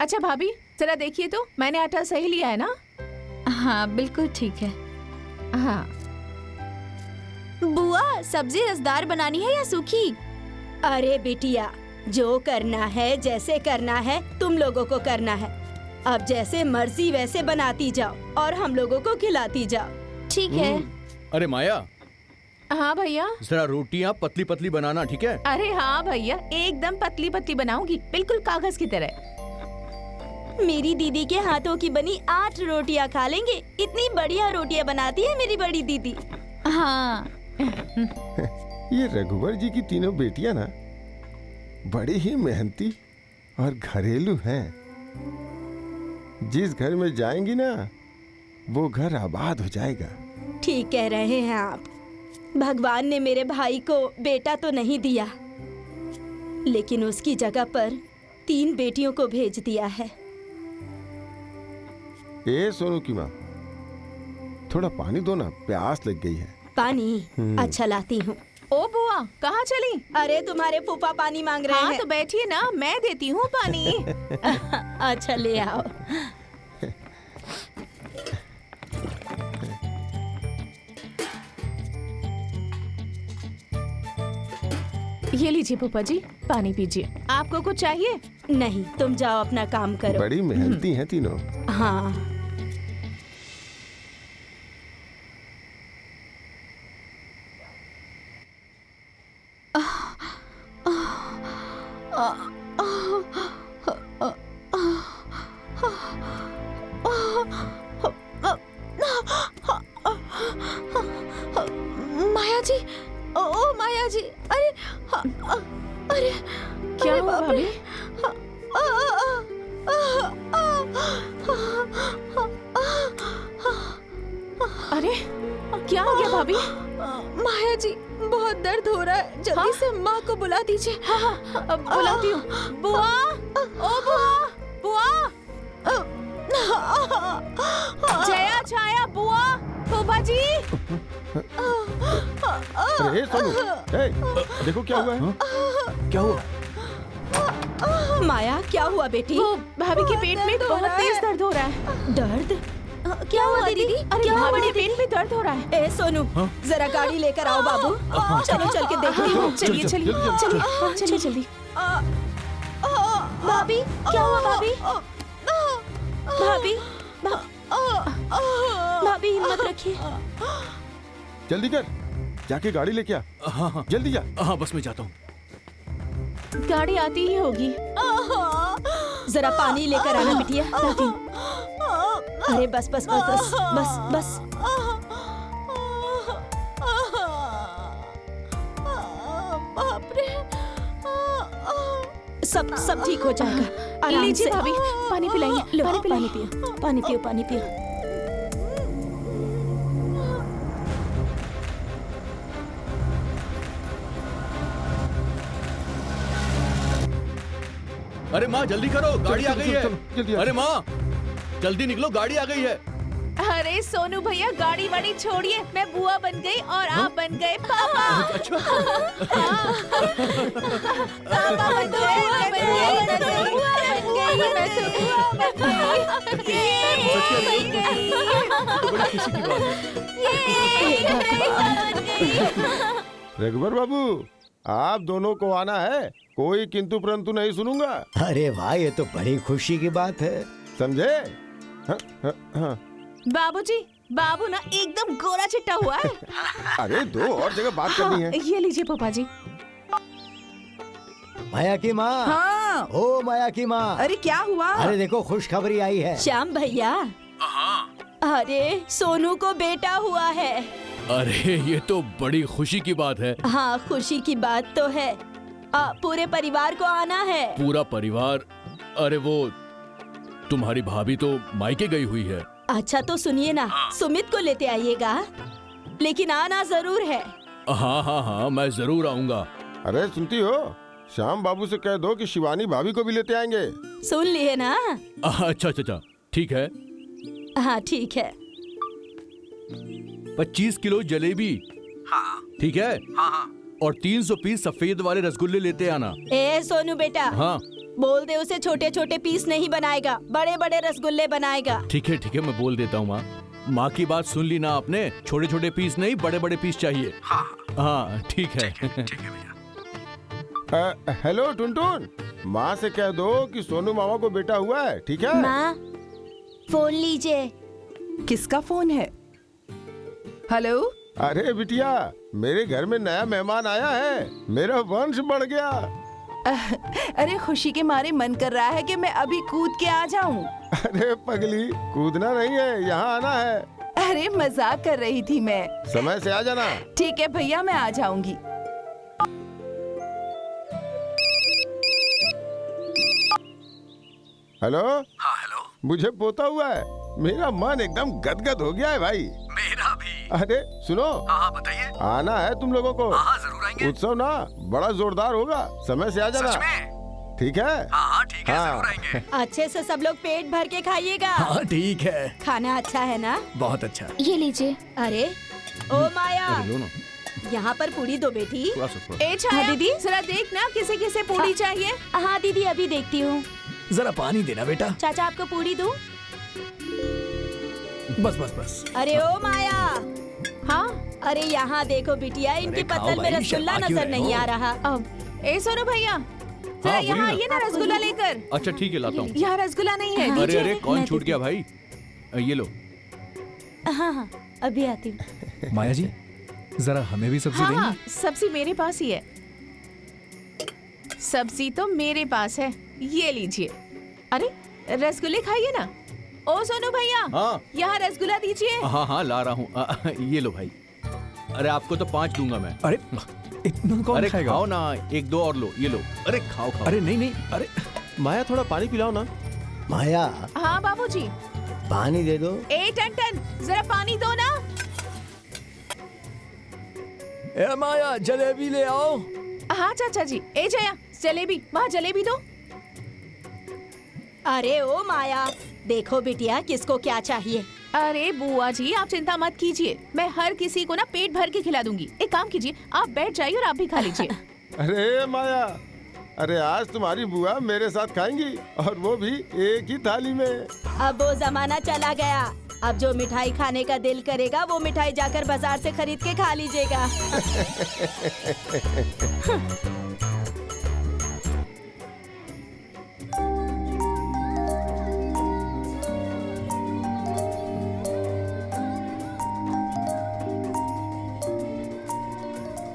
अच्छा भाभी, जरा देखिए तो मैंने आटा सही लिया है ना? हाँ बिल्कुल ठीक है। हाँ। बुआ, सब्जी रसदार बनानी है या सूखी? अरे बिटिया, जो करना है, जैसे करना है, तुम लोगों को करना है। अब जैसे मर्जी वैसे बनाती जाओ और हम लोगों को खिलाती जाओ। ठीक है। अरे माया, हाँ भैया। जरा रोटियां पतली पतली बनाना, ठीक है? अरे हाँ भैया, एकदम पतली पतली बनाऊंगी, बिल्कुल कागज की तरह। मेरी दीदी के हाथों की बनी 8 रोटियां खा लेंगे। इतनी बढ़िया रोटियां बनाती है मेरी बड़ी दीदी। हाँ। ये रघुवर जी की तीनों बेटियां ना बड़ी ही मेहनती और घरेलू हैं। जिस घर में जाएंगी ना वो घर आबाद हो जाएगा। ठीक कह रहे हैं आप। भगवान ने मेरे भाई को बेटा तो नहीं दिया, लेकिन उसकी जगह पर 3 बेटियों को भेज दिया है। ए सोनू की माँ, थोड़ा पानी दो ना, प्यास लग गई है। पानी? अच्छा लाती हूँ। ओ बुआ, कहाँ चली? अरे तुम्हारे फूफा पानी मांग रहे हाँ हैं। तो बैठिए ना, मैं देती हूँ पानी। अच्छा ले आओ। ये लीजिए फूफा जी, पानी पीजिए। आपको कुछ चाहिए? नहीं, तुम जाओ अपना काम करो। बड़ी मेहनती हैं तीनों। हाँ। माया जी, ओ माया जी, अरे अरे क्या हुआ भाभी? अरे क्या हो गया भाभी? माया जी, बहुत दर्द हो रहा है, जल्दी से माँ को बुला दीजिए। हाँ, अब बुलाती हूँ। बुआ, ओ बुआ, बुआ, जया, छाया, बुआ, फूफा जी। अरे सोनू, देखो क्या हुआ है। क्या हुआ? माया, क्या हुआ बेटी? वो भाभी के पेट में बहुत तेज दर्द हो रहा है। दर्द? क्या हुआ दीदी? अरे भाभी के पेट में दर्द हो रहा है। ए सोनू, जरा गाड़ी लेकर आओ बाबू। चलो चल के देखते हैं। चलिए चलिए चलिए चलिए जल्दी। भाभी, क्या हुआ भाभी? भाभी, भाभी हिम्मत रखिए। जल्दी कर, जाके गाड़ी लेके आ। हाँ, जल्दी जा। हाँ, बस मैं जाता हूँ। गाड़ी आती ही होगी। जरा पानी लेकर आना बिटिया। लाती हूँ। अरे बस बस बस बस बस बस। बाप रे। सब ठीक हो जाएगा। आराम लीजिए से। भाभी, पानी पिलाइए। लो, पानी पानी पिलाइए। पियो, पानी पियो, पानी पियो। अरे माँ जल्दी करो, गाड़ी आ गई चलो, जल्दी है। आ। अरे माँ जल्दी निकलो, गाड़ी आ गई है। अरे सोनू भैया, गाड़ी वाड़ी छोड़िए, मैं बुआ बन गई और आप बन गए पापा। अच्छा, पापा बन गए, मैं बन गई, बुआ बन गई, मैं तो बुआ बन गई। तो बड़ी खुशी की बात है। रघुवर बाबू, आप दोनों को आना है, कोई किंतु परंतु नहीं सुनूंगा। अरे वाह, ये तो बड़ी खुशी की बात है। समझे? हाँ, हाँ, हाँ। बाबूजी, बाबू ना एकदम गोरा चिट्टा हुआ है। अरे दो और जगह बात करनी है। ये लीजिए पापा जी। माया की माँ। हाँ। ओ माया की माँ। अरे क्या हुआ? अरे देखो, खुशखबरी आई है। श्याम भैया। अरे सोनू को बेटा हुआ है। अरे ये तो बड़ी खुशी की बात है। हाँ, खुशी की बात तो है। पूरे परिवार को आना है। पूरा परिवार? अरे वो तुम्हारी भाभी तो मायके गई हुई है। अच्छा तो सुनिए ना, सुमित को लेते आइएगा, लेकिन आना जरूर है। हाँ हाँ हाँ, मैं जरूर आऊंगा। अरे सुनती हो, श्याम बाबू से कह दो कि शिवानी भाभी को भी लेते आएंगे। सुन लिए ना? अच्छा अच्छा अच्छा, ठीक है। हाँ ठीक है। 25 किलो जलेबी। हाँ ठीक है। हाँ। और 300 पीस सफेद वाले रसगुल्ले लेते आना। ए सोनू बेटा। हाँ। बोल दे उसे छोटे छोटे पीस नहीं बनाएगा, बड़े बड़े रसगुल्ले बनाएगा। ठीक है मैं बोल देता हूँ। माँ की बात सुन ली ना आपने? छोटे छोटे पीस नहीं, बड़े बड़े पीस चाहिए। हाँ ठीक है। हेलो टुनटुन, माँ से कह दो कि सोनू मामा को बेटा हुआ है, ठीक है? माँ फोन लीजिए। किसका फोन है? हेलो, अरे बिटिया, मेरे घर में नया मेहमान आया है, मेरा वंश बढ़ गया। अरे खुशी के मारे मन कर रहा है कि मैं अभी कूद के आ जाऊं। अरे पगली, कूदना नहीं है, यहाँ आना है। अरे मजाक कर रही थी मैं। समय से आ जाना। ठीक है भैया, मैं आ जाऊंगी। हेलो। हाँ हेलो। मुझे पोता हुआ है, मेरा मन एकदम गदगद हो गया है भाई। मेरा भी। अरे सुनो। हाँ बताइए। आना है तुम लोगों को। हाँ जरूर आएंगे। उत्सव ना बड़ा जोरदार होगा, समय से आ जाना। सच में? ठीक है। हाँ ठीक है, हाँ। जरूर आएंगे। अच्छे से सब लोग पेट भर के खाइएगा। हाँ ठीक है। खाना अच्छा है ना? बहुत अच्छा। ये लीजिए। अरे ओ माया, अरे लो ना, यहाँ पर पूरी दो बेटी। थोड़ा सा थोड़ा। ए छाया, हाँ, दीदी। जरा देख ना किसे किसे पूरी चाहिए। हाँ दीदी, अभी देखती हूँ। जरा पानी देना बेटा। चाचा आपको पूरी दूं? बस बस बस। अरे ओ माया, हाँ अरे यहाँ देखो बिटिया, इनकी खाओ पतल में भाई, रसगुल्ला शर्मा क्यों नजर रहे नहीं हो? आ रहा। अब ए सोनू भैया, जरा हाँ, बोलिए यहाँ ना। आइए ना रसगुल्ला लेकर। अच्छा ठीक है, लाता हूँ। यहाँ रसगुल्ला नहीं है। अरे दीजिए। अरे, कौन मैं छूट गया भाई? ये लो। हाँ हाँ, अभी आती हूँ। माया जी, जरा हमें भी सब्जी हाँ देंगी? हाँ, सब्जी मेरे पास ही है। सब्जी तो मेरे पास है, ये लीजिए। अरे रसगुल्ले खाइए ना। ओ सोनू भैया, हाँ यहाँ रसगुल्ला दीजिए। हाँ हाँ, ला रहा हूँ। ये लो भाई। अरे आपको तो 5 दूंगा मैं। अरे इतना कौन अरे खाएगा? खाओ ना, 1-2 और लो। ये लो। अरे खाओ खाओ। अरे नहीं नहीं, अरे माया, थोड़ा पानी पिलाओ ना। माया, हाँ बाबूजी। पानी दे दो। ए टन, जरा पानी दो ना। ए माया, जलेबी ले आओ। हाँ चाचा जी। ए जया, जलेबी, वहाँ जलेबी दो। अरे ओ माया, देखो बिटिया किसको क्या चाहिए। अरे बुआ जी, आप चिंता मत कीजिए, मैं हर किसी को ना पेट भर के खिला दूंगी। एक काम कीजिए, आप बैठ जाइए और आप भी खा लीजिए। अरे माया, अरे आज तुम्हारी बुआ मेरे साथ खाएंगी, और वो भी एक ही थाली में। अब वो जमाना चला गया। अब जो मिठाई खाने का दिल करेगा वो मिठाई जाकर बाजार से खरीद के खा लीजिएगा।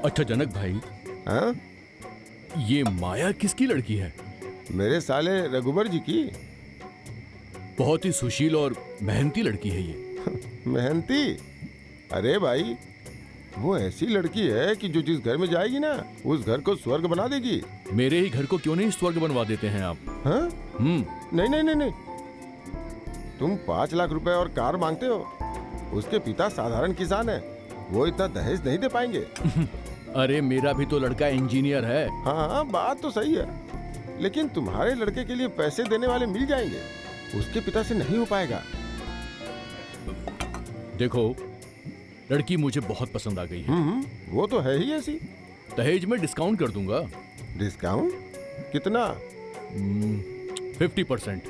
अच्छा जनक भाई, हाँ? ये माया किसकी लड़की है? मेरे साले रघुबर जी की। बहुत ही सुशील और मेहनती लड़की है ये। मेहनती? अरे भाई, वो ऐसी लड़की है कि जो जिस घर में जाएगी ना, उस घर को स्वर्ग बना देगी। मेरे ही घर को क्यों नहीं स्वर्ग बनवा देते हैं आप? हाँ? हम्म। नहीं, तुम 5 लाख रुपए और कार मांगते हो। उसके पिता साधारण किसान है, वो इतना दहेज नहीं दे पाएंगे। अरे मेरा भी तो लड़का इंजीनियर है। हाँ, बात तो सही है, लेकिन तुम्हारे लड़के के लिए पैसे देने वाले मिल जाएंगे, उसके पिता से नहीं हो पाएगा। देखो, लड़की मुझे बहुत पसंद आ गई है। वो तो है ही ऐसी। दहेज में डिस्काउंट कर दूंगा। डिस्काउंट? कितना? 50%।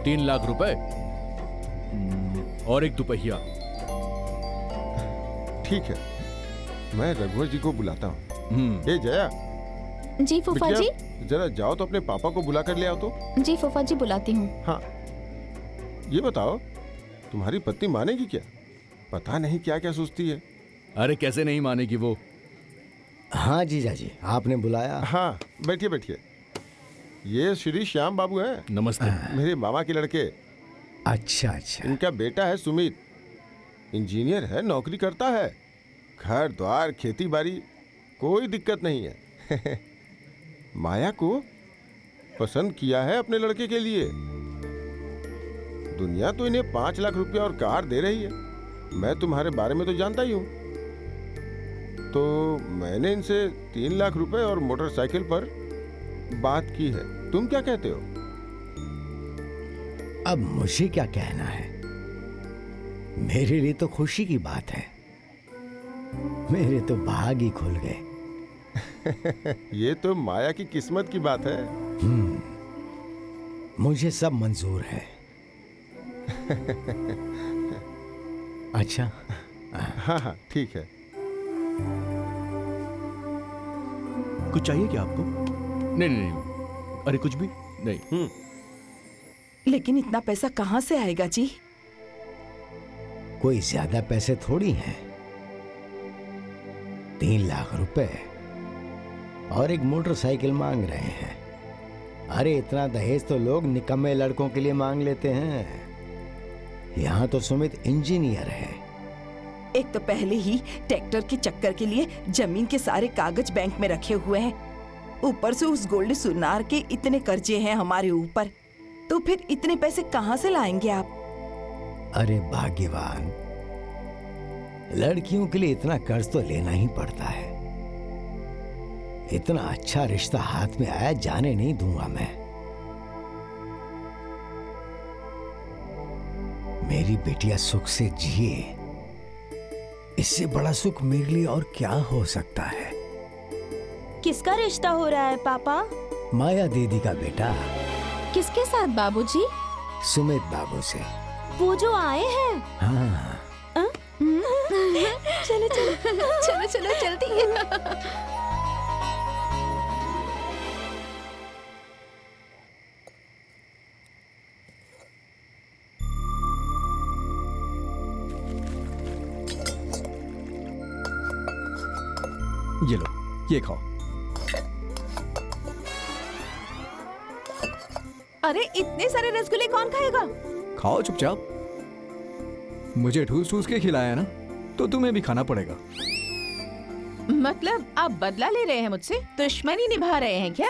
3 लाख रुपए और 1 दुपहिया। ठीक है, मैं रघुवर जी को बुलाता हूँ। ए जया, जी फूफा जी। बिटिया, जरा जाओ तो अपने पापा को बुला कर ले आओ तो। जी फूफा जी, बुलाती हूँ। हाँ, ये बताओ, तुम्हारी पत्नी मानेगी क्या? पता नहीं क्या क्या सोचती है। अरे कैसे नहीं मानेगी वो? हाँ जीजा जी, आपने बुलाया? हाँ, बैठिए बैठिए। ये श्री श्याम बाबू हैं, नमस्ते। मेरे मामा के लड़के। अच्छा अच्छा। इनका बेटा है सुमित, इंजीनियर है, नौकरी करता है। घर द्वार खेती बाड़ी कोई दिक्कत नहीं है। माया को पसंद किया है अपने लड़के के लिए। दुनिया तो इन्हें 5 लाख रुपया और कार दे रही है। मैं तुम्हारे बारे में तो जानता ही हूं, तो मैंने इनसे 3 लाख रुपए और मोटरसाइकिल पर बात की है। तुम क्या कहते हो? अब मुझे क्या कहना है, मेरे लिए तो खुशी की बात है। मेरे तो भाग ही खुल गए। ये तो माया की किस्मत की बात है। मुझे सब मंजूर है। अच्छा, हाँ हाँ, ठीक है। कुछ चाहिए क्या आपको? नहीं नहीं नहीं, अरे कुछ भी नहीं। लेकिन इतना पैसा कहाँ से आएगा जी? कोई ज्यादा पैसे थोड़ी हैं। 3 लाख रुपए और एक मोटरसाइकिल मांग रहे हैं। अरे इतना दहेज तो लोग निकम्मे लड़कों के लिए मांग लेते हैं। यहाँ तो सुमित इंजीनियर है। एक तो पहले ही ट्रैक्टर के चक्कर के लिए जमीन के सारे कागज बैंक में रखे हुए हैं, ऊपर से उस गोल्ड सुनार के इतने कर्जे हैं हमारे ऊपर, तो फिर इतने पैसे कहाँ से लाएंगे आप? अरे भाग्यवान, लड़कियों के लिए इतना कर्ज तो लेना ही पड़ता है। इतना अच्छा रिश्ता हाथ में आया, जाने नहीं दूंगा मैं। मेरी बेटियां सुख से जिए, इससे बड़ा सुख मेरे लिए और क्या हो सकता है। किसका रिश्ता हो रहा है पापा? माया दीदी का बेटा किसके साथ बाबूजी? सुमित बाबू से। वो जो आए हैं? हाँ, चलो चलो चलो चलो जल्दी। ये लो, ये खाओ। अरे इतने सारे रसगुल्ले कौन खाएगा? खाओ चुपचाप। मुझे ठूस ठूस के खिलाया ना, तो तुम्हें भी खाना पड़ेगा। मतलब आप बदला ले रहे हैं मुझसे? दुश्मनी निभा रहे हैं क्या?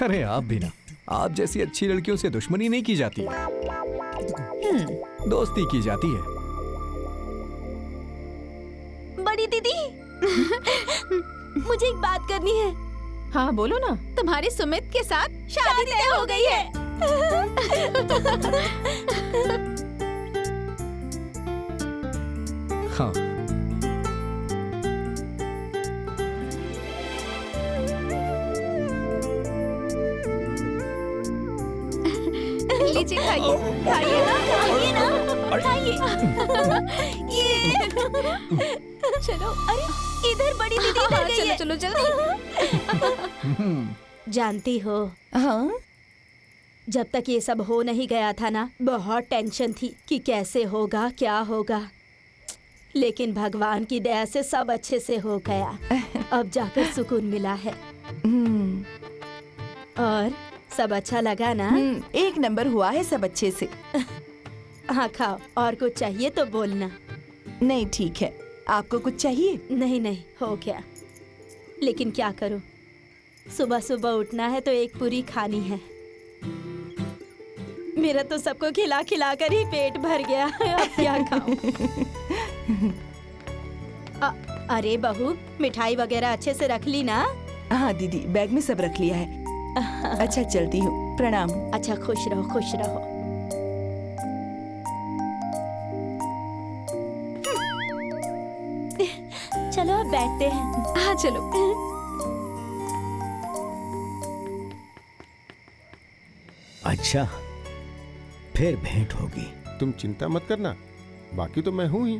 अरे आप भी ना, आप जैसी अच्छी लड़कियों से दुश्मनी नहीं की जाती, दोस्ती की जाती है। बड़ी दीदी, मुझे एक बात करनी है। हाँ बोलो ना। तुम्हारी सुमित के साथ शादी तय हो गई है। हाँ, लीजिए खाइए, खाइए ना, खाइए ना, खाइए। ये चलो, अरे इधर बड़ी दीदी इधर गई है। चलो चलो जल्दी। जानती हो, हाँ, जब तक ये सब हो नहीं गया था ना, बहुत टेंशन थी कि कैसे होगा, क्या होगा। लेकिन भगवान की दया से सब अच्छे से हो गया। अब जाकर सुकून मिला है। और सब अच्छा लगा ना? एक नंबर हुआ है सब अच्छे से। हाँ खाओ, और कुछ चाहिए तो बोलना। नहीं ठीक है, आपको कुछ चाहिए? नहीं नहीं, हो गया। लेकिन क्या करूं, सुबह सुबह उठना है तो एक पूरी खानी है। मेरा तो सबको खिला खिला कर ही पेट भर गया है, अब क्या खाऊं? अरे बहू, मिठाई वगैरह अच्छे से रख ली ना? हाँ दीदी, बैग में सब रख लिया है। अच्छा चलती हूँ, प्रणाम। अच्छा, खुश रहो खुश रहो। चलो अब बैठते हैं। हाँ चलो। अच्छा, फिर भेंट होगी। तुम चिंता मत करना, बाकी तो मैं हूं ही।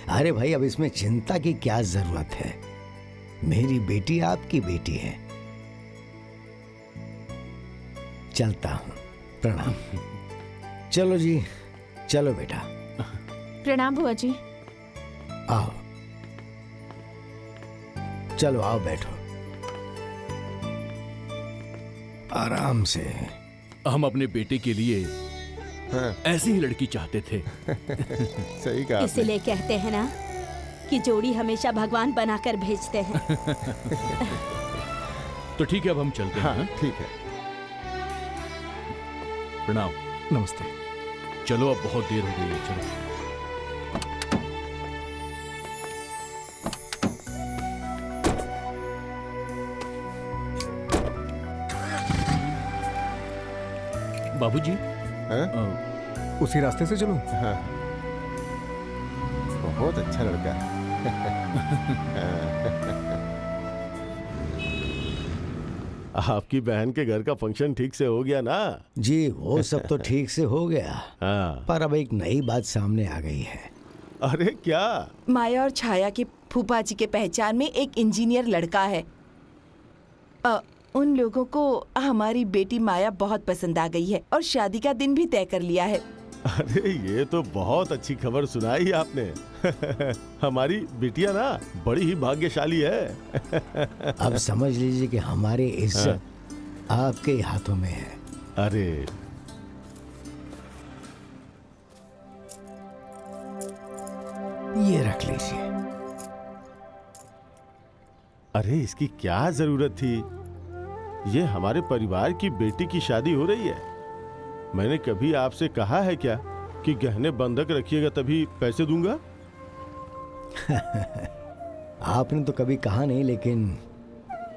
अरे भाई, अब इसमें चिंता की क्या जरूरत है? मेरी बेटी आपकी बेटी है। चलता हूँ, प्रणाम। चलो जी, चलो बेटा। प्रणाम बुआ जी। आओ, चलो आओ, बैठो आराम से। हम अपने बेटे के लिए हाँ। ऐसी ही लड़की चाहते थे। सही कहा आपने। इसीलिए कहते हैं ना कि जोड़ी हमेशा भगवान बनाकर भेजते हैं। तो ठीक है, अब हम चलते हाँ, हैं। ठीक है। प्रणाम। नमस्ते। चलो, अब बहुत देर हो गई है, चलो। बाबूजी, हाँ? उसी रास्ते से चलूं? हाँ, बहुत अच्छा लड़का है। आपकी बहन के घर का फंक्शन ठीक से हो गया ना? जी, वो सब तो ठीक से हो गया। हाँ। पर अब एक नई बात सामने आ गई है। अरे क्या? माया और छाया के फूफा जी के पहचान में एक इंजीनियर लड़का है। उन लोगों को हमारी बेटी माया बहुत पसंद आ गई है और शादी का दिन भी तय कर लिया है। अरे ये तो बहुत अच्छी खबर सुनाई आपने। हमारी बिटिया ना बड़ी ही भाग्यशाली है। अब समझ लीजिए कि हमारी इज्जत आपके ही हाथों में है। अरे ये रख लीजिए। अरे इसकी क्या जरूरत थी? ये हमारे परिवार की बेटी की शादी हो रही है। मैंने कभी आपसे कहा है क्या कि गहने बंधक रखिएगा तभी पैसे दूंगा? आपने तो कभी कहा नहीं, लेकिन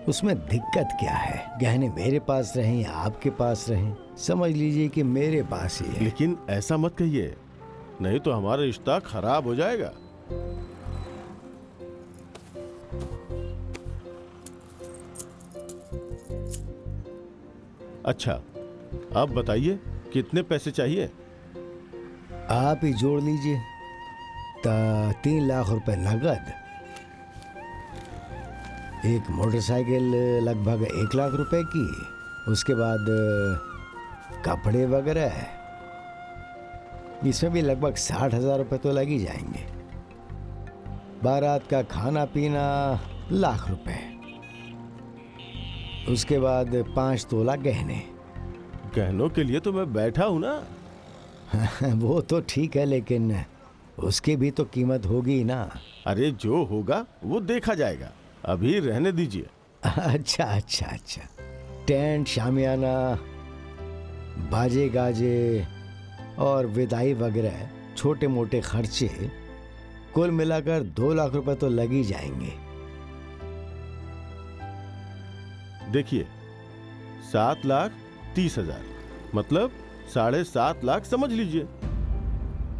उसमें दिक्कत क्या है? गहने मेरे पास रहें या आपके पास रहें, समझ लीजिए कि मेरे पास ही है। लेकिन ऐसा मत कहिए, नहीं तो हमारा रिश्ता खराब हो जाएगा। अच्छा, अब बताइए कितने पैसे चाहिए? आप ही जोड़ लीजिए। 3 लाख रुपए नगद, एक मोटरसाइकिल लगभग 1 लाख रुपए की, उसके बाद कपड़े वगैरह, इसमें भी लगभग 60,000 रुपए तो लग ही जाएंगे। बारात का खाना पीना लाख रुपए, उसके बाद 5 तोला गहने। गहनों के लिए तो मैं बैठा हूं ना। वो तो ठीक है, लेकिन उसकी भी तो कीमत होगी ना। अरे जो होगा वो देखा जाएगा, अभी रहने दीजिए। अच्छा अच्छा अच्छा, टेंट, शामियाना, बाजे गाजे और विदाई वगैरह छोटे मोटे खर्चे कुल मिलाकर 2 लाख रुपए तो लग ही जाएंगे। देखिए 7,30,000 मतलब 7.5 लाख समझ लीजिए।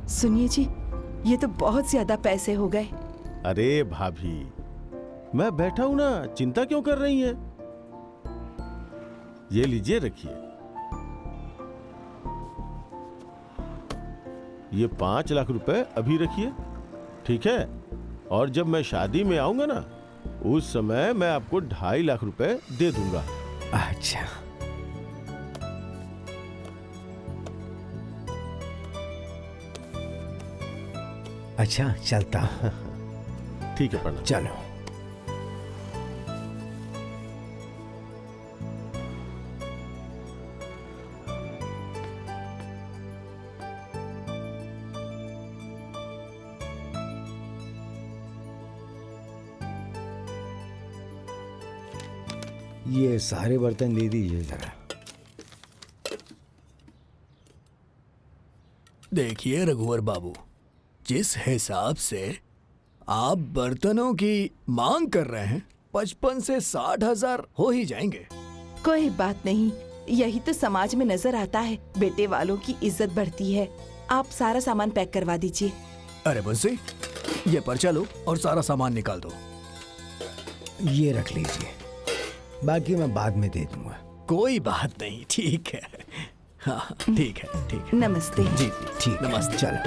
सुनिए जी, ये तो बहुत ज्यादा पैसे हो गए। अरे भाभी, मैं बैठा हूं ना, चिंता क्यों कर रही हैं? ये लीजिए, रखिए। ये 5 लाख रुपए अभी रखिए, ठीक है? और जब मैं शादी में आऊंगा ना, उस समय मैं आपको 2.5 लाख रुपए दे दूंगा। अच्छा, अच्छा चलता हूं। ठीक है, प्रणाम। चलो। ये सारे बर्तन दे दीजिए जरा। देखिए रघुवर बाबू, जिस हिसाब से आप बर्तनों की मांग कर रहे हैं, 55 से 60,000 हो ही जाएंगे। कोई बात नहीं, यही तो समाज में नजर आता है, बेटे वालों की इज्जत बढ़ती है। आप सारा सामान पैक करवा दीजिए। अरे बंसी, ये पर्चा लो और सारा सामान निकाल दो। ये रख लीजिए, बाकी मैं बाद में दे दूंगा। कोई बात नहीं, ठीक है। हाँ ठीक है, ठीक है। नमस्ते। जी जी, ठीक है, नमस्ते। चलो।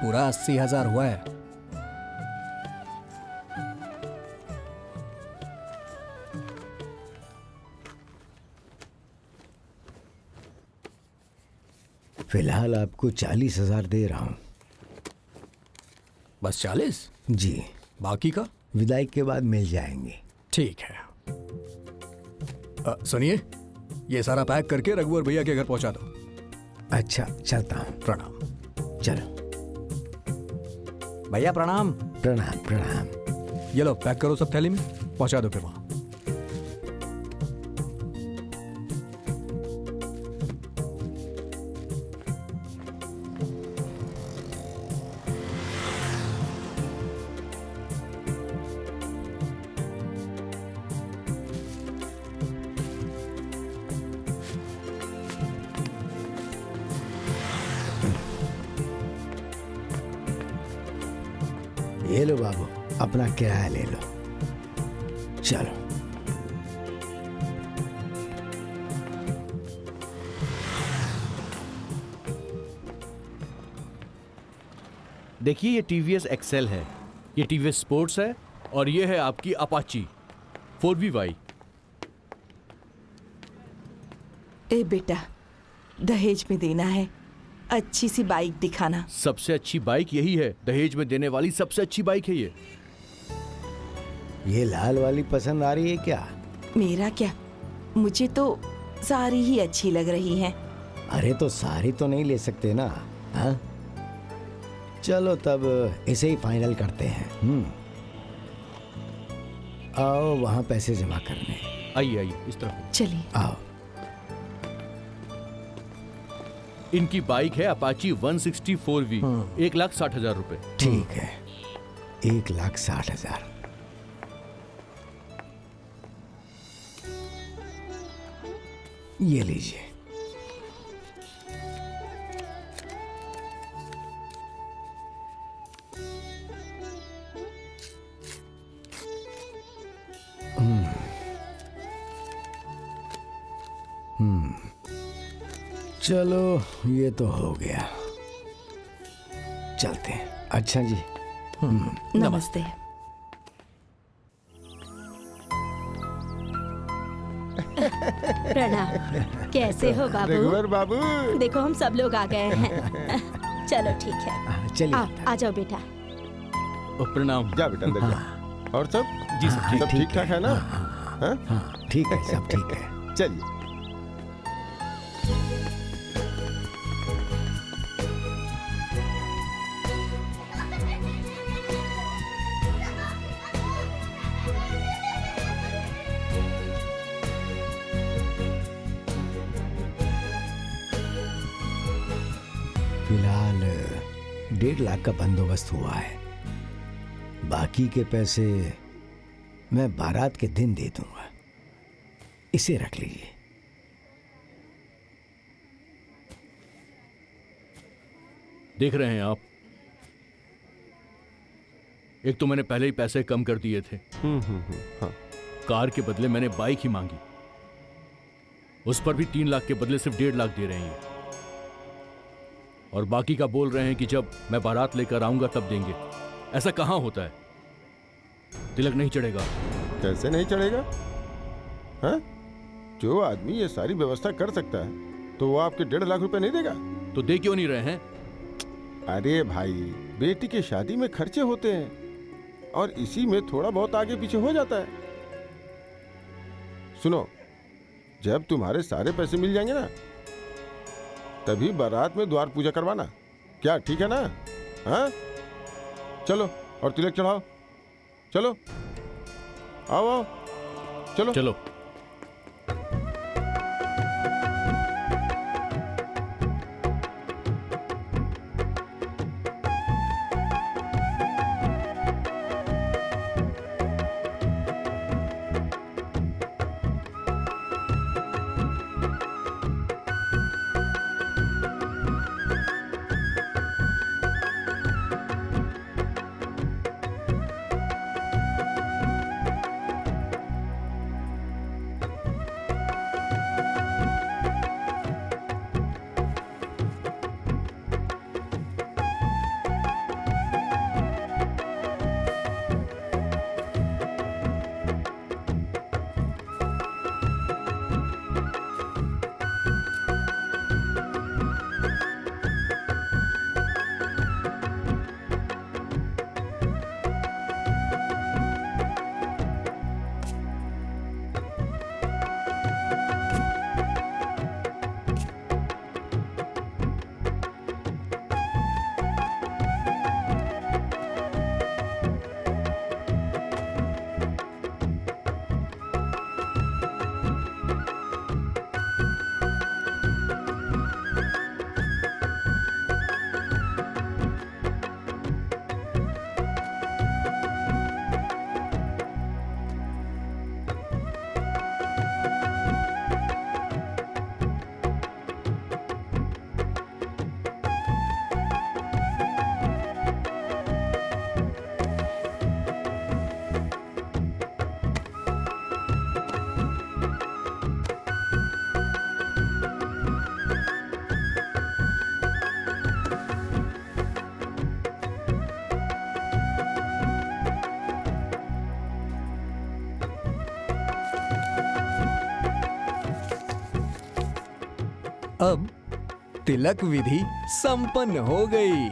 पूरा 80,000 हुआ है। फिलहाल आपको 40,000 दे रहा हूँ। बस 40? जी, बाकी का विदाई के बाद मिल जाएंगे। ठीक है। सुनिए, ये सारा पैक करके रघुवर भैया के घर पहुंचा दो। अच्छा, चलता हूँ। प्रणाम। चलो। भैया प्रणाम। प्रणाम प्रणाम। ये लो, पैक करो सब थैली में, पहुंचा दो फिर वहां। ये लो बाबू, अपना किराया ले लो। चलो। देखिए ये टीवीएस एक्सेल है, ये टीवीएस स्पोर्ट्स है और ये है आपकी अपाची 4VY। ए बेटा, दहेज में देना है, अच्छी सी बाइक दिखाना। सबसे अच्छी बाइक यही है, दहेज में देने वाली सबसे अच्छी बाइक है ये। ये लाल वाली पसंद आ रही है क्या? मेरा क्या, मुझे तो सारी ही अच्छी लग रही हैं। अरे तो सारी तो नहीं ले सकते ना, हाँ? चलो तब इसे ही फाइनल करते हैं। आओ वहां पैसे जमा करने। आइए आइए इस तरफ। चलिए। आओ। इनकी बाइक है अपाची 164V, 1,60,000 रुपए। ठीक है, 1,60,000। ये लीजिए। चलो ये तो हो गया, चलते हैं। अच्छा जी। नमस्ते। प्रणाम। कैसे हो बाबू? रघुवर बाबू। देखो हम सब लोग आ गए हैं। चलो ठीक है, चलिए। आ जाओ बेटा। प्रणाम। जा बेटा अंदर जा। और सब जी सब सब ठीक ठाक है ना? हाँ? हाँ ठीक है, सब ठीक है। चलिए। फिलहाल 1.5 लाख का बंदोबस्त हुआ है, बाकी के पैसे मैं बारात के दिन दे दूंगा। इसे रख लीजिए। देख रहे हैं आप, एक तो मैंने पहले ही पैसे कम कर दिए थे। हाँ। कार के बदले मैंने बाइक ही मांगी, उस पर भी 3 लाख के बदले सिर्फ 1.5 लाख दे रहे हैं। और बाकी का बोल रहे हैं कि जब मैं बारात लेकर आऊंगा तब देंगे। ऐसा कहां होता है? तिलक नहीं चढ़ेगा। कैसे नहीं चढ़ेगा? हाँ? जो आदमी ये सारी व्यवस्था कर सकता है तो वो आपके 1.5 लाख रुपए नहीं देगा? तो दे क्यों नहीं रहे हैं? अरे भाई, बेटी की शादी में खर्चे होते हैं और इसी में थोड़ा बहुत आगे पीछे हो जाता है। सुनो, जब तुम्हारे सारे पैसे मिल जाएंगे ना, तभी बारात में द्वार पूजा करवाना। क्या ठीक है ना? हाँ? चलो और तिलक चढ़ाओ। चलो, आओ आओ, चलो चलो। अब तिलक विधि संपन्न हो गई।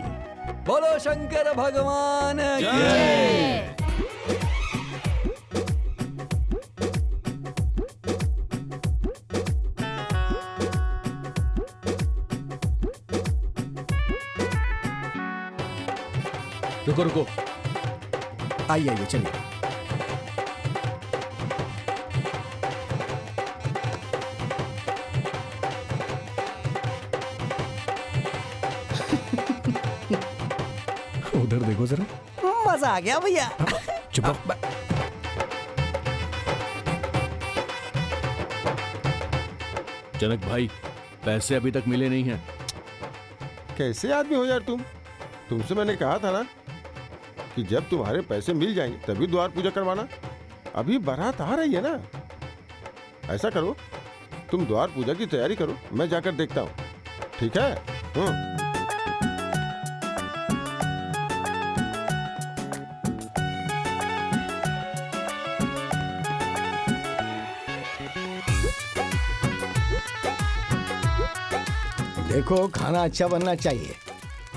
बोलो शंकर भगवान की जय। रुको रुको, आइए आइए चलिए। उधर देखो जरा। मजा आ गया भैया। चुप रहो। जनक भाई, पैसे अभी तक मिले नहीं हैं। कैसे आदमी हो यार तुम? तुमसे मैंने कहा था ना कि जब तुम्हारे पैसे मिल जाएंगे तभी द्वार पूजा करवाना। अभी बारात आ रही है ना। ऐसा करो, तुम द्वार पूजा की तैयारी करो, मैं जाकर देखता हूँ। ठीक है? देखो, खाना अच्छा बनना चाहिए,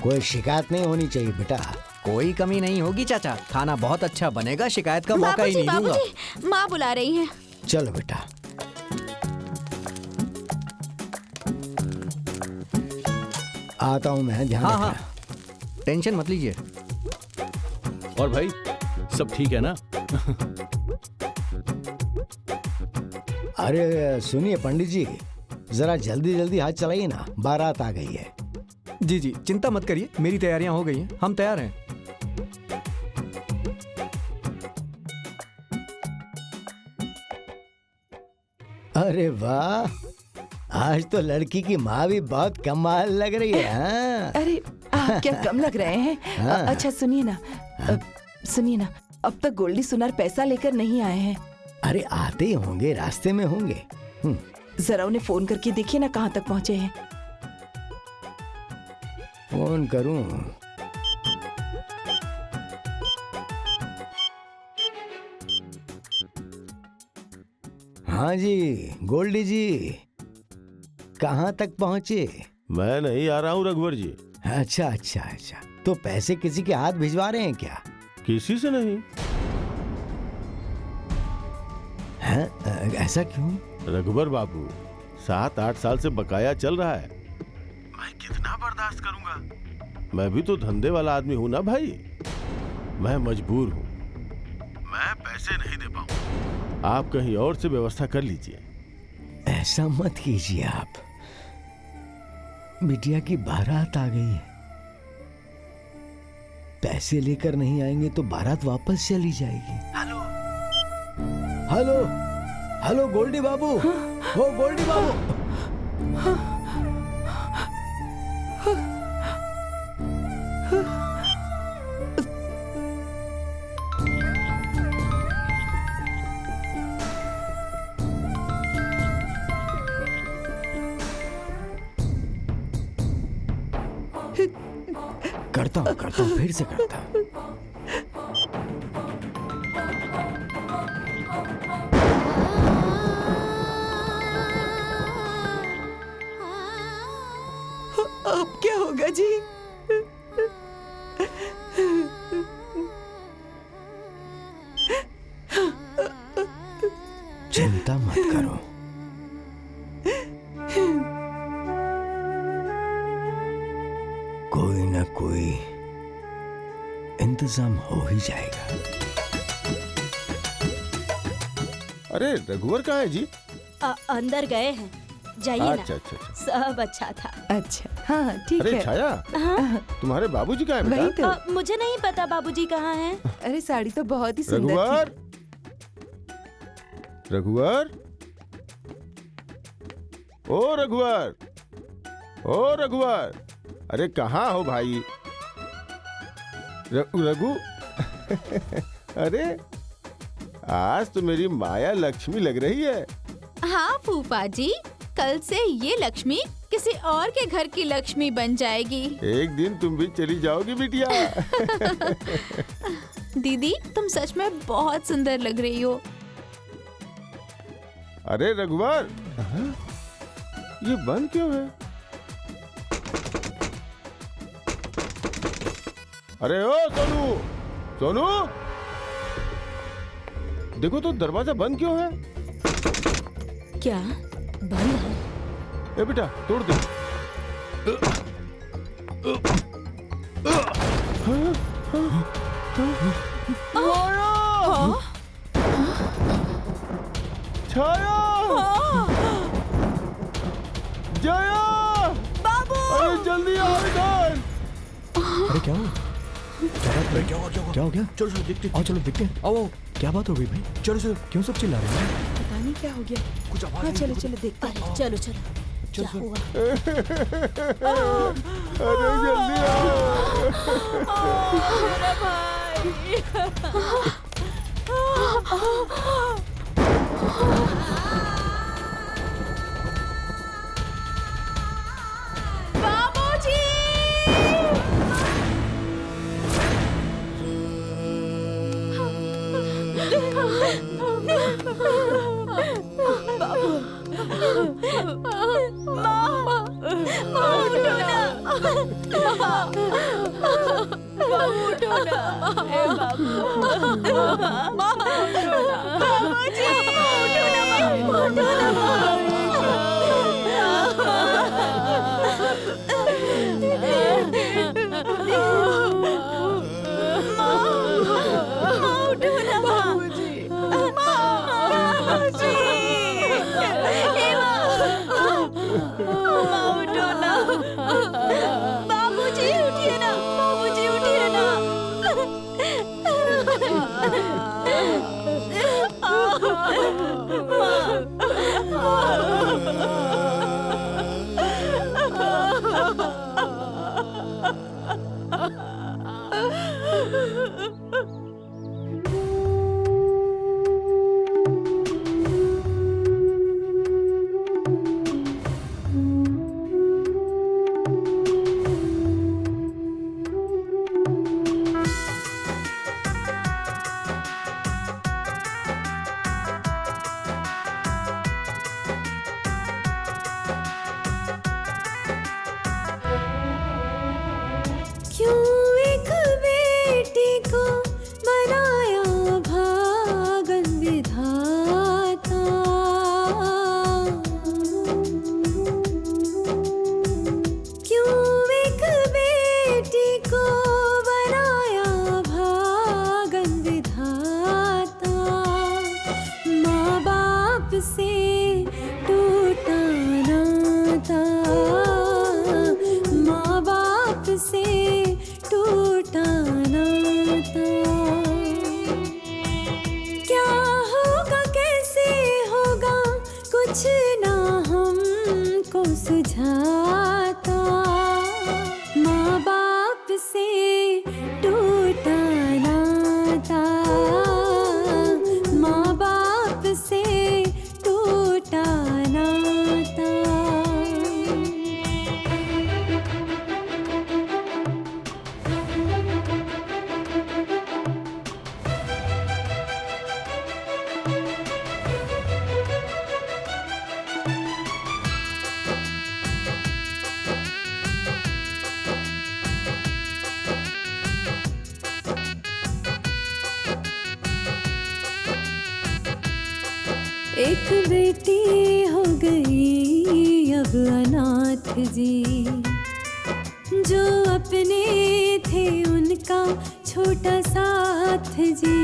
कोई शिकायत नहीं होनी चाहिए बेटा। कोई कमी नहीं होगी चाचा, खाना बहुत अच्छा बनेगा, शिकायत का मौका ही नहीं दूंगा। बाबूजी, माँ बुला रही है। चलो बेटा। आता हूँ मैं, ध्यान हाँ रखना। हाँ, टेंशन मत लीजिए। और भाई सब ठीक है ना? अरे सुनिए पंडित जी, जरा जल्दी जल्दी हाथ चलाइए ना, बारात आ गई है। जी जी, चिंता मत करिए, मेरी तैयारियां हो गई हैं, हम तैयार हैं। अरे वाह, आज तो लड़की की माँ भी बहुत कमाल लग रही है। हाँ? अरे आप क्या कम लग रहे हैं? हाँ। अच्छा सुनिए ना, सुनिए ना, अब तक गोल्डी सुनार पैसा लेकर नहीं आए हैं। अरे आते ही होंगे, रास्ते में होंगे। जरा उन्हें फोन करके देखिए ना कहाँ तक पहुँचे हैं। फोन करूं? हाँ जी, गोल्डी जी, कहाँ तक पहुँचे? मैं नहीं आ रहा हूँ रघुवर जी। अच्छा अच्छा अच्छा, तो पैसे किसी के हाथ भिजवा रहे हैं क्या? किसी से नहीं। हैं? ऐसा क्यों? रघुवर बाबू, 7-8 साल से बकाया चल रहा है। मैं कितना बर्दाश्त करूंगा? मैं भी तो धंधे वाला आदमी हूं ना भाई। मैं मजबूर हूं, मैं पैसे नहीं दे पाऊंगा। आप कहीं और से व्यवस्था कर लीजिए। ऐसा मत कीजिए आप, बिटिया की बारात आ गई है। पैसे लेकर नहीं आएंगे तो बारात वापस चली जाएगी। हेलो हेलो हेलो, गोल्डी बाबू। हो गोल्डी बाबू। करता हूँ, फिर से करता हूँ। अब क्या होगा जी? चिंता मत करो, कोई ना कोई इंतजाम हो ही जाएगा। अरे रघुवर कहाँ है जी? अंदर गए हैं, जाइए ना। अच्छा अच्छा अच्छा। सब अच्छा था। अच्छा हाँ ठीक अरे है। छाया, हाँ, तुम्हारे बाबूजी कहाँ है वही बेटा? तो। मुझे नहीं पता बाबूजी कहाँ हैं। अरे साड़ी तो बहुत ही सुंदर रघुवर, थी। रघुवर, ओ रघुवर, ओ रघुवर, अरे कहाँ हो भाई? रघु अरे आज तो मेरी माया लक्ष्मी लग रही है। हाँ फूफा जी, कल से ये लक्ष्मी किसी और के घर की लक्ष्मी बन जाएगी। एक दिन तुम भी चली जाओगी बिटिया। दीदी, तुम सच में बहुत सुंदर लग रही हो। अरे रघुवर, ये बंद क्यों है? अरे ओ सोनू, सोनू, देखो तो दरवाजा बंद क्यों है? क्या बंद है? ए बेटा तोड़ दे। छाया, जया, बाबू, अरे जल्दी आओ इधर। अरे क्या हुआ? क्या हो गया? चलो चलो देखते आओ चलो देखते हैं। आओ क्या बात हो गई भाई? चलो चलो क्यों सब चिल्ला रहे हैं? पता नहीं क्या हो गया। कुछ आवाज हाँ नहीं चलो आई। चलो देखते हैं। अरे चलो चलो, क्या हुआ? अरे जल्दी आओ। मेरा भाई। बाबूजी उठिए ना, बाबूजी उठिए ना। सुझाता, माँ बाप से टूटा नाता, माँ बाप से टूटा नाता। एक बेटी हो गई अब अनाथ जी, जो अपने थे उनका छोटा साथ जी।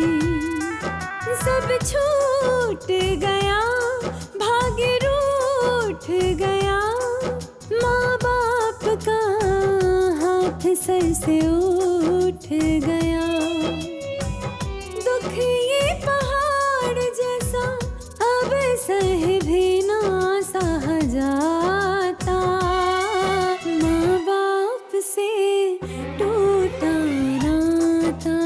सब छूट गया, भाग्य रूठ गया, माँ बाप का हाथ सर से उठ गया। दुख ये पहाड़ जैसा अब सह भी ना सहा जाता, माँ बाप से टूटा नाता,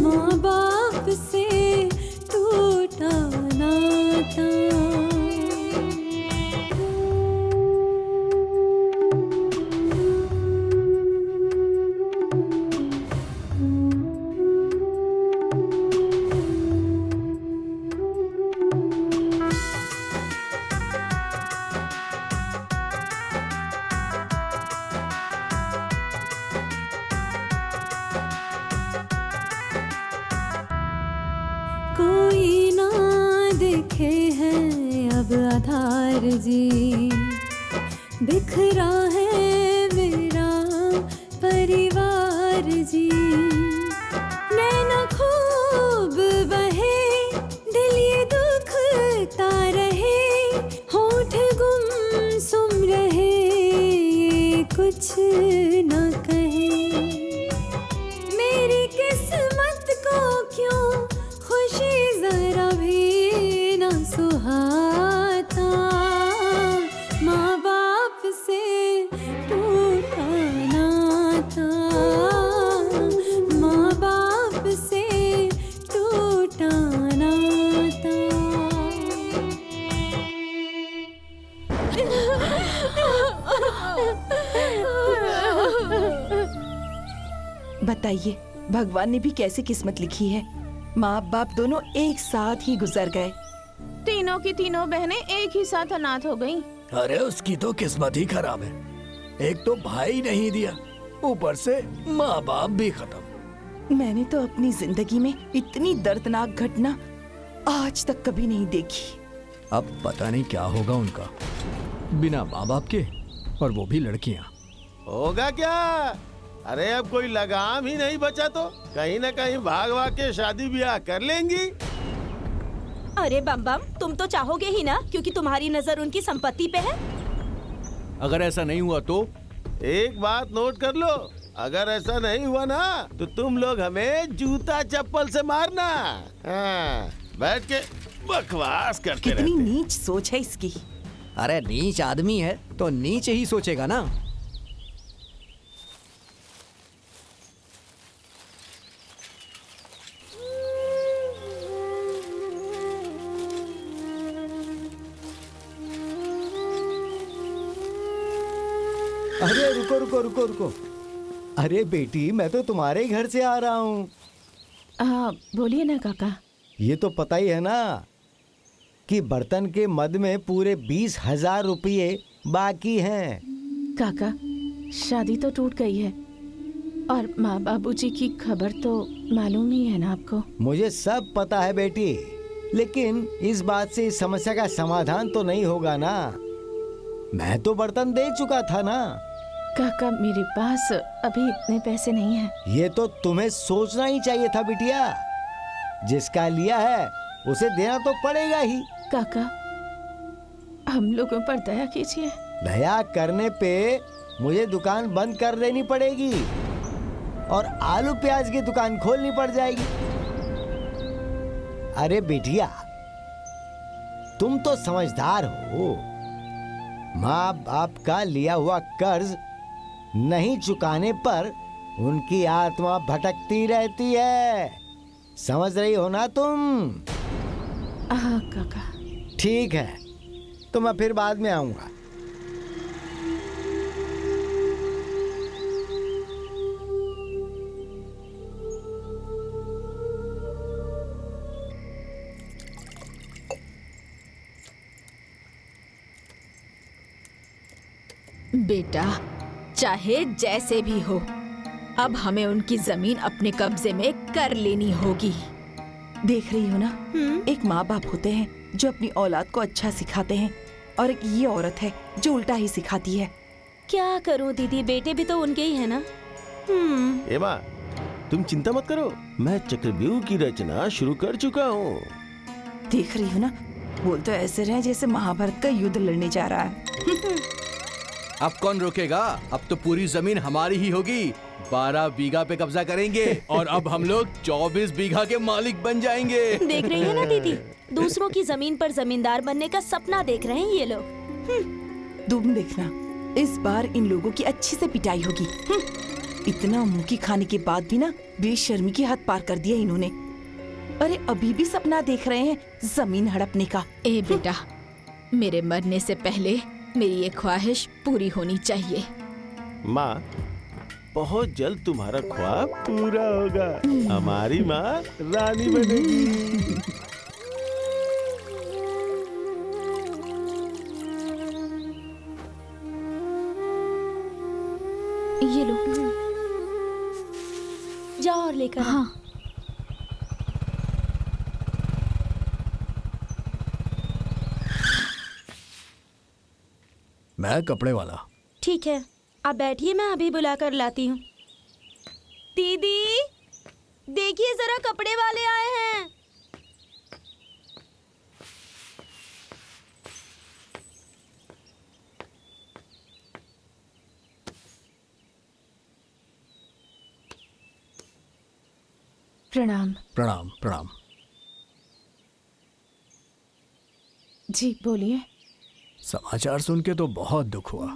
माँ बाप से टूटा नाता। प्यार जी, बिखरा है मेरा परिवार जी। नैना खूब बहे, दिल ये दुखता रहे, होठ गुमसुम रहे, ये कुछ न कहे। मेरी किस्मत को क्यों खुशी जरा भी न सुहाता, माँ बाप से टूटा नाता, माँ बाप से टूटा नाता। बताइए भगवान ने भी कैसी किस्मत लिखी है। माँ बाप दोनों एक साथ ही गुजर गए। तीनों की तीनों बहनें एक ही साथ अनाथ हो गईं। अरे उसकी तो किस्मत ही खराब है, एक तो भाई नहीं दिया, ऊपर से माँ बाप भी खत्म। मैंने तो अपनी जिंदगी में इतनी दर्दनाक घटना आज तक कभी नहीं देखी। अब पता नहीं क्या होगा उनका, बिना माँ बाप के, और वो भी लड़कियाँ। होगा क्या? अरे अब कोई लगाम ही नहीं बचा तो कहीं ना कहीं भाग भाग के शादी ब्याह कर लेंगी। अरे बम बम, तुम तो चाहोगे ही ना, क्योंकि तुम्हारी नजर उनकी संपत्ति पे है। अगर ऐसा नहीं हुआ तो? एक बात नोट कर लो, अगर ऐसा नहीं हुआ ना तो तुम लोग हमें जूता चप्पल से मारना। हाँ, बैठ के बकवास करते कितनी रहते। नीच सोच है इसकी। अरे नीच आदमी है तो नीच ही सोचेगा ना। अरे रुको रुको रुको रुको। अरे बेटी, मैं तो तुम्हारे घर से आ रहा हूँ। बोलिए ना काका। ये तो पता ही है ना कि बर्तन के मद में पूरे 20,000 रुपये बाकी हैं। काका, शादी तो टूट गई है और माँ बाबूजी की खबर तो मालूम ही है ना आपको। मुझे सब पता है बेटी, लेकिन इस बात से इस समस्या का समाधान तो नहीं होगा ना। मैं तो बर्तन दे चुका था ना। काका, मेरे पास अभी इतने पैसे नहीं हैं। ये तो तुम्हें सोचना ही चाहिए था बिटिया। जिसका लिया है उसे देना तो पड़ेगा ही। काका, हम लोगों पर दया कीजिए। दया करने पे मुझे दुकान बंद कर देनी पड़ेगी और आलू प्याज की दुकान खोलनी पड़ जाएगी। अरे बिटिया, तुम तो समझदार हो। माँ बाप का लिया हुआ कर्ज नहीं चुकाने पर उनकी आत्मा भटकती रहती है। समझ रही हो ना तुम? हाँ काका। ठीक है, तो मैं फिर बाद में आऊंगा। बेटा, चाहे जैसे भी हो, अब हमें उनकी जमीन अपने कब्जे में कर लेनी होगी। देख रही हो ना, एक माँ बाप होते हैं जो अपनी औलाद को अच्छा सिखाते हैं और एक ये औरत है जो उल्टा ही सिखाती है। क्या करूं दीदी, बेटे भी तो उनके ही है ना। एमा, तुम चिंता मत करो, मैं चक्रव्यूह की रचना शुरू कर चुका हूँ। देख रही हो ना, बोल तो ऐसे रहे जैसे महाभारत का युद्ध लड़ने जा रहा है। अब कौन रोकेगा? अब तो पूरी जमीन हमारी ही होगी। 12 बीघा पे कब्जा करेंगे और अब हम लोग 24 बीघा के मालिक बन जाएंगे। देख रही है ना दीदी, दूसरों की जमीन पर जमींदार बनने का सपना देख रहे हैं ये लोग। तुम देखना, इस बार इन लोगों की अच्छी से पिटाई होगी। इतना मुंह की खाने के बाद भी ना बेशर्मी की हद पार कर दिया इन्होंने। अरे अभी भी सपना देख रहे हैं जमीन हड़पने का। ए बेटा, मेरे मरने से पहले मेरी ये ख्वाहिश पूरी होनी चाहिए। माँ, बहुत जल्द तुम्हारा ख्वाब पूरा होगा। हमारी माँ रानी बनेगी। ये लो। जाओ और लेकर आओ। हाँ। मैं कपड़े वाला। ठीक है, आप बैठिए, मैं अभी बुला कर लाती हूँ। दीदी, देखिए जरा, कपड़े वाले आए हैं। प्रणाम। प्रणाम प्रणाम। जी बोलिए। समाचार सुन के तो बहुत दुख हुआ,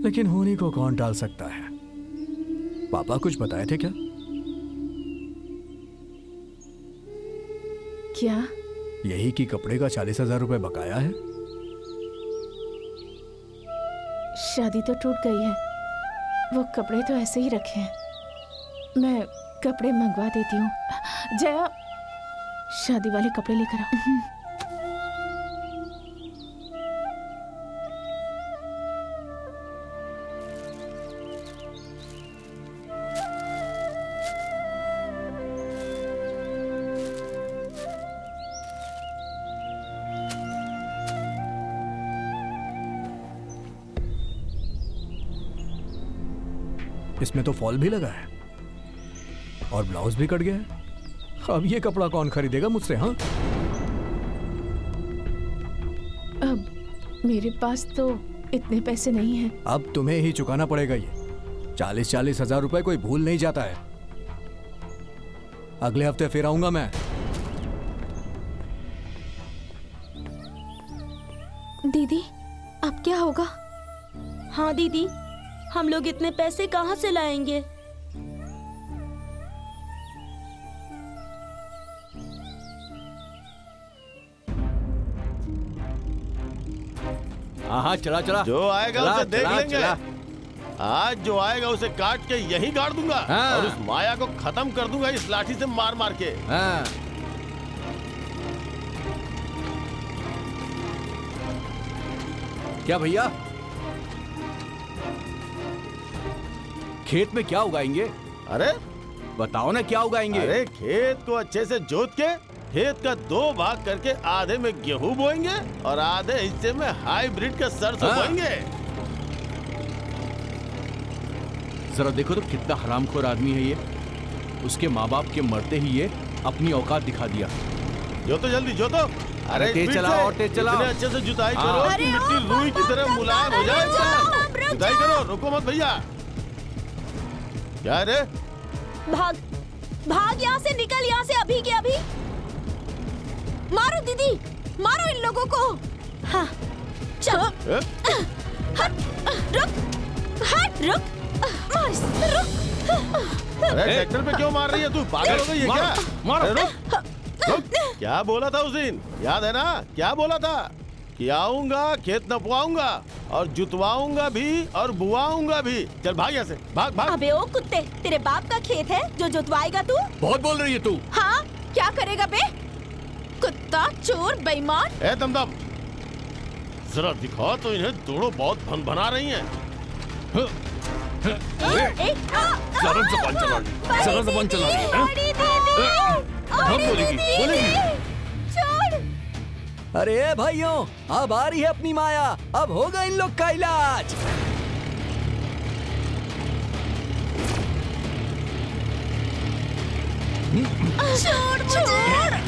लेकिन होने को कौन टाल सकता है। पापा कुछ बताए थे क्या? क्या? यही कि कपड़े का 40,000 रुपए बकाया है। शादी तो टूट गई है, वो कपड़े तो ऐसे ही रखे हैं। मैं कपड़े मंगवा देती हूँ। जया, शादी वाले कपड़े लेकर आओ। इसमें तो फॉल भी लगा है और ब्लाउज भी कट गया है। अब ये कपड़ा कौन खरीदेगा मुझसे? हाँ, अब मेरे पास तो इतने पैसे नहीं हैं। अब तुम्हें ही चुकाना पड़ेगा ये 40,000 रुपए कोई भूल नहीं जाता है। अगले हफ्ते फिर आऊंगा मैं। दीदी, अब क्या होगा? हाँ दीदी, हम लोग इतने पैसे कहाँ से लाएंगे? हाँ, चला चला। जो आएगा चला, उसे देख चला, लेंगे। चला। आज जो आएगा उसे काट के यहीं गाड़ दूंगा। हाँ। और उस माया को खत्म कर दूंगा इस लाठी से मार मार के। हाँ। क्या भैया, खेत में क्या उगाएंगे? अरे बताओ ना, क्या उगाएंगे? अरे खेत को अच्छे से जोत के खेत का 2 भाग करके आधे में गेहूं बोएंगे और आधे हिस्से में हाइब्रिड का सरसों हाँ। बोएंगे। जरा देखो तो कितना हरामखोर आदमी है ये। उसके माँ बाप के मरते ही ये अपनी औकात दिखा दिया। जो तो जल्दी जो तो। अरे तेज स्पीड चलाओ, से। तेज चलाओ। इतने अच्छे से जुताई हाँ। करो अरे कि मिट्टी ओ, रुई की तरह मुलायम हो जाए। जुताई करो, रुको मत भैया। क्या रे? भाग भाग, यहाँ से निकल, यहाँ से अभी के अभी। मारो दीदी, मारो इन लोगों को। हाँ, चलो। ए? हट, रुक, हट, रुक, मार, रुक। अरे ट्रैक्टर पे क्यों मार रही है तू? पागल हो गई है क्या? मारो। अरे रुक, रुक। क्या बोला था उस दिन? याद है ना? क्या बोला था? कि आऊंगा, खेत नपवाऊंगा और जुतवाऊंगा भी और बुआऊंगा भी। चल भाग यहाँ से, भाग भाग। अबे ओ कुत्ते, तेरे बाप का खेत है जो जुतवाएगा तू? बहुत बोल रही है तू। हाँ, क्या करेगा बे? कुत्ता, चोर, बेईमान। ए दमदम, जरा दिखा तो इन्हें। दोनों बहुत भन बना रही हैं। जरा ज़बान चला ली, जरा ज़बान चला ली, हाँ? बड़ी दीदी, हम बोलेगी, बोलेगी। छोड़। अरे भाइयों, अब आ रही है अपनी माया। अब होगा इन लोग का इलाज। छोड़ मुझे।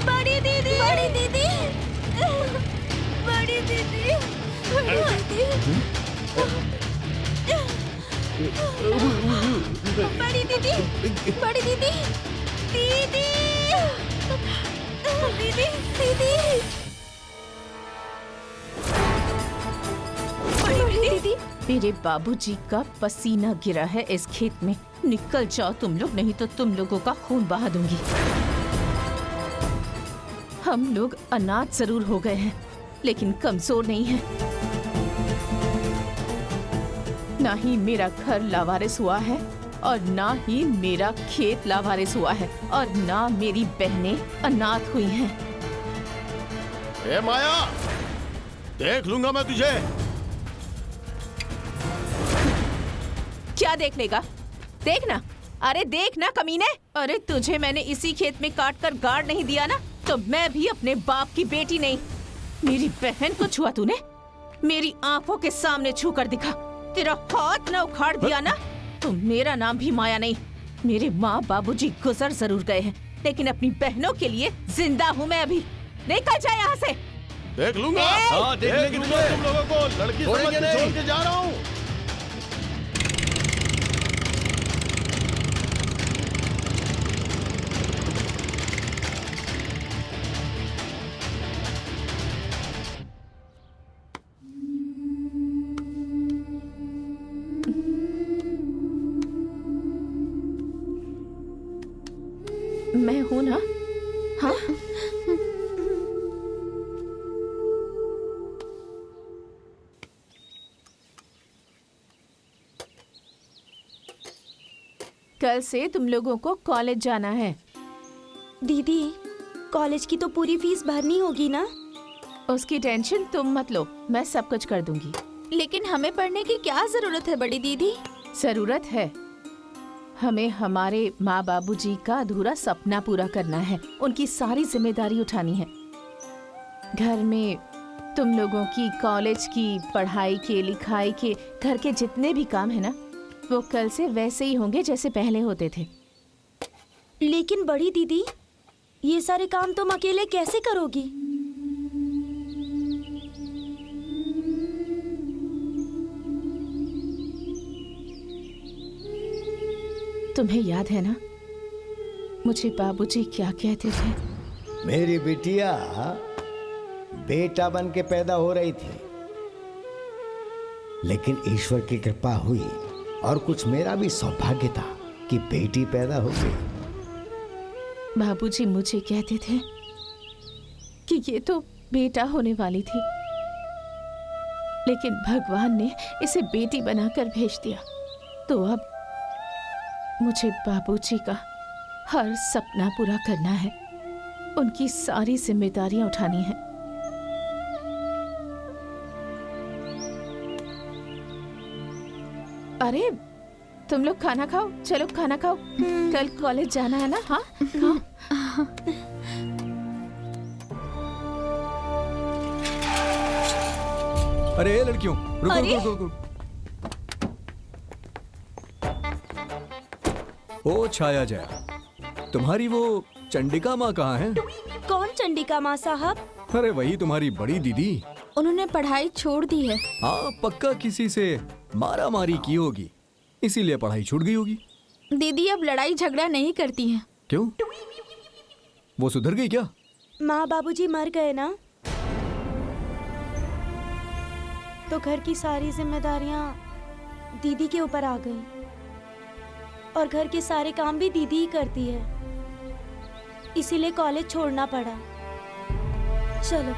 बड़ी दीदी, बड़ी दीदी, बड़ी दीदी, बड़ी दीदी, बड़ी दीदी, दीदी, दीदी, दीदी, बड़ी दीदी। मेरे बाबूजी का पसीना गिरा है इस खेत में। निकल जाओ तुम लोग, नहीं तो तुम लोगों का खून बहा दूंगी। हम लोग अनाथ जरूर हो गए हैं, लेकिन कमजोर नहीं हैं। ना ही मेरा घर लावारिस हुआ है और ना ही मेरा खेत लावारिस हुआ है और ना मेरी बहनें अनाथ हुई हैं। ए माया, देख लूंगा मैं तुझे। क्या देख लेगा? देखना, अरे देखना कमीने। अरे तुझे मैंने इसी खेत में काट कर गाड़ नहीं दिया ना, तो मैं भी अपने बाप की बेटी नहीं। मेरी बहन को छुआ तूने? मेरी आंखों के सामने छू कर दिखा। तेरा हाथ न उखाड़ दिया ना तो मेरा नाम भी माया नहीं। मेरे माँ बाबूजी गुजर जरूर गए हैं, लेकिन अपनी बहनों के लिए जिंदा हूँ मैं अभी। निकल जा यहाँ से। देख लूंगा। हाँ, देख लेंगे लूंगा तुम लोगों को। लड़की समझ के छोड़ के जा रहा हूँ। मैं हूँ ना? हाँ? कल से तुम लोगों को कॉलेज जाना है। दीदी, कॉलेज की तो पूरी फीस भरनी होगी ना? उसकी टेंशन तुम मत लो, मैं सब कुछ कर दूंगी। लेकिन हमें पढ़ने की क्या जरूरत है बड़ी दीदी? जरूरत है। हमें हमारे माँ बाबूजी का अधूरा सपना पूरा करना है। उनकी सारी जिम्मेदारी उठानी है। घर में तुम लोगों की कॉलेज की पढ़ाई के, लिखाई के, घर के जितने भी काम है ना, वो कल से वैसे ही होंगे जैसे पहले होते थे। लेकिन बड़ी दीदी, ये सारे काम तुम अकेले कैसे करोगी? तुम्हें याद है ना मुझे बाबूजी क्या कहते थे? मेरी बिटिया बेटा बन के पैदा हो रही थी, लेकिन ईश्वर की कृपा हुई और कुछ मेरा भी सौभाग्य था कि बेटी पैदा हो गई। बाबूजी मुझे कहते थे कि ये तो बेटा होने वाली थी, लेकिन भगवान ने इसे बेटी बनाकर भेज दिया। तो अब मुझे बाबूजी का हर सपना पूरा करना है, उनकी सारी जिम्मेदारियां उठानी है। अरे तुम लोग खाना खाओ, चलो खाना खाओ। कल कॉलेज जाना है ना? हाँ खाओ। अरे लड़कियों, रुको रुको रुको। ओ छाया जया, तुम्हारी वो चंडिका माँ कहाँ है? कौन चंडिका माँ साहब? अरे वही तुम्हारी बड़ी दीदी। उन्होंने पढ़ाई छोड़ दी है। हाँ, पक्का किसी से मारा मारी की होगी, इसीलिए पढ़ाई छूट गई होगी। दीदी अब लड़ाई झगड़ा नहीं करती हैं। क्यों? वो सुधर गई क्या? माँ बाबूजी मर गए ना, तो घर की सारी जिम्मेदारियां दीदी के ऊपर आ गई और घर के सारे काम भी दीदी ही करती है, इसीलिए कॉलेज छोड़ना पड़ा। चलो।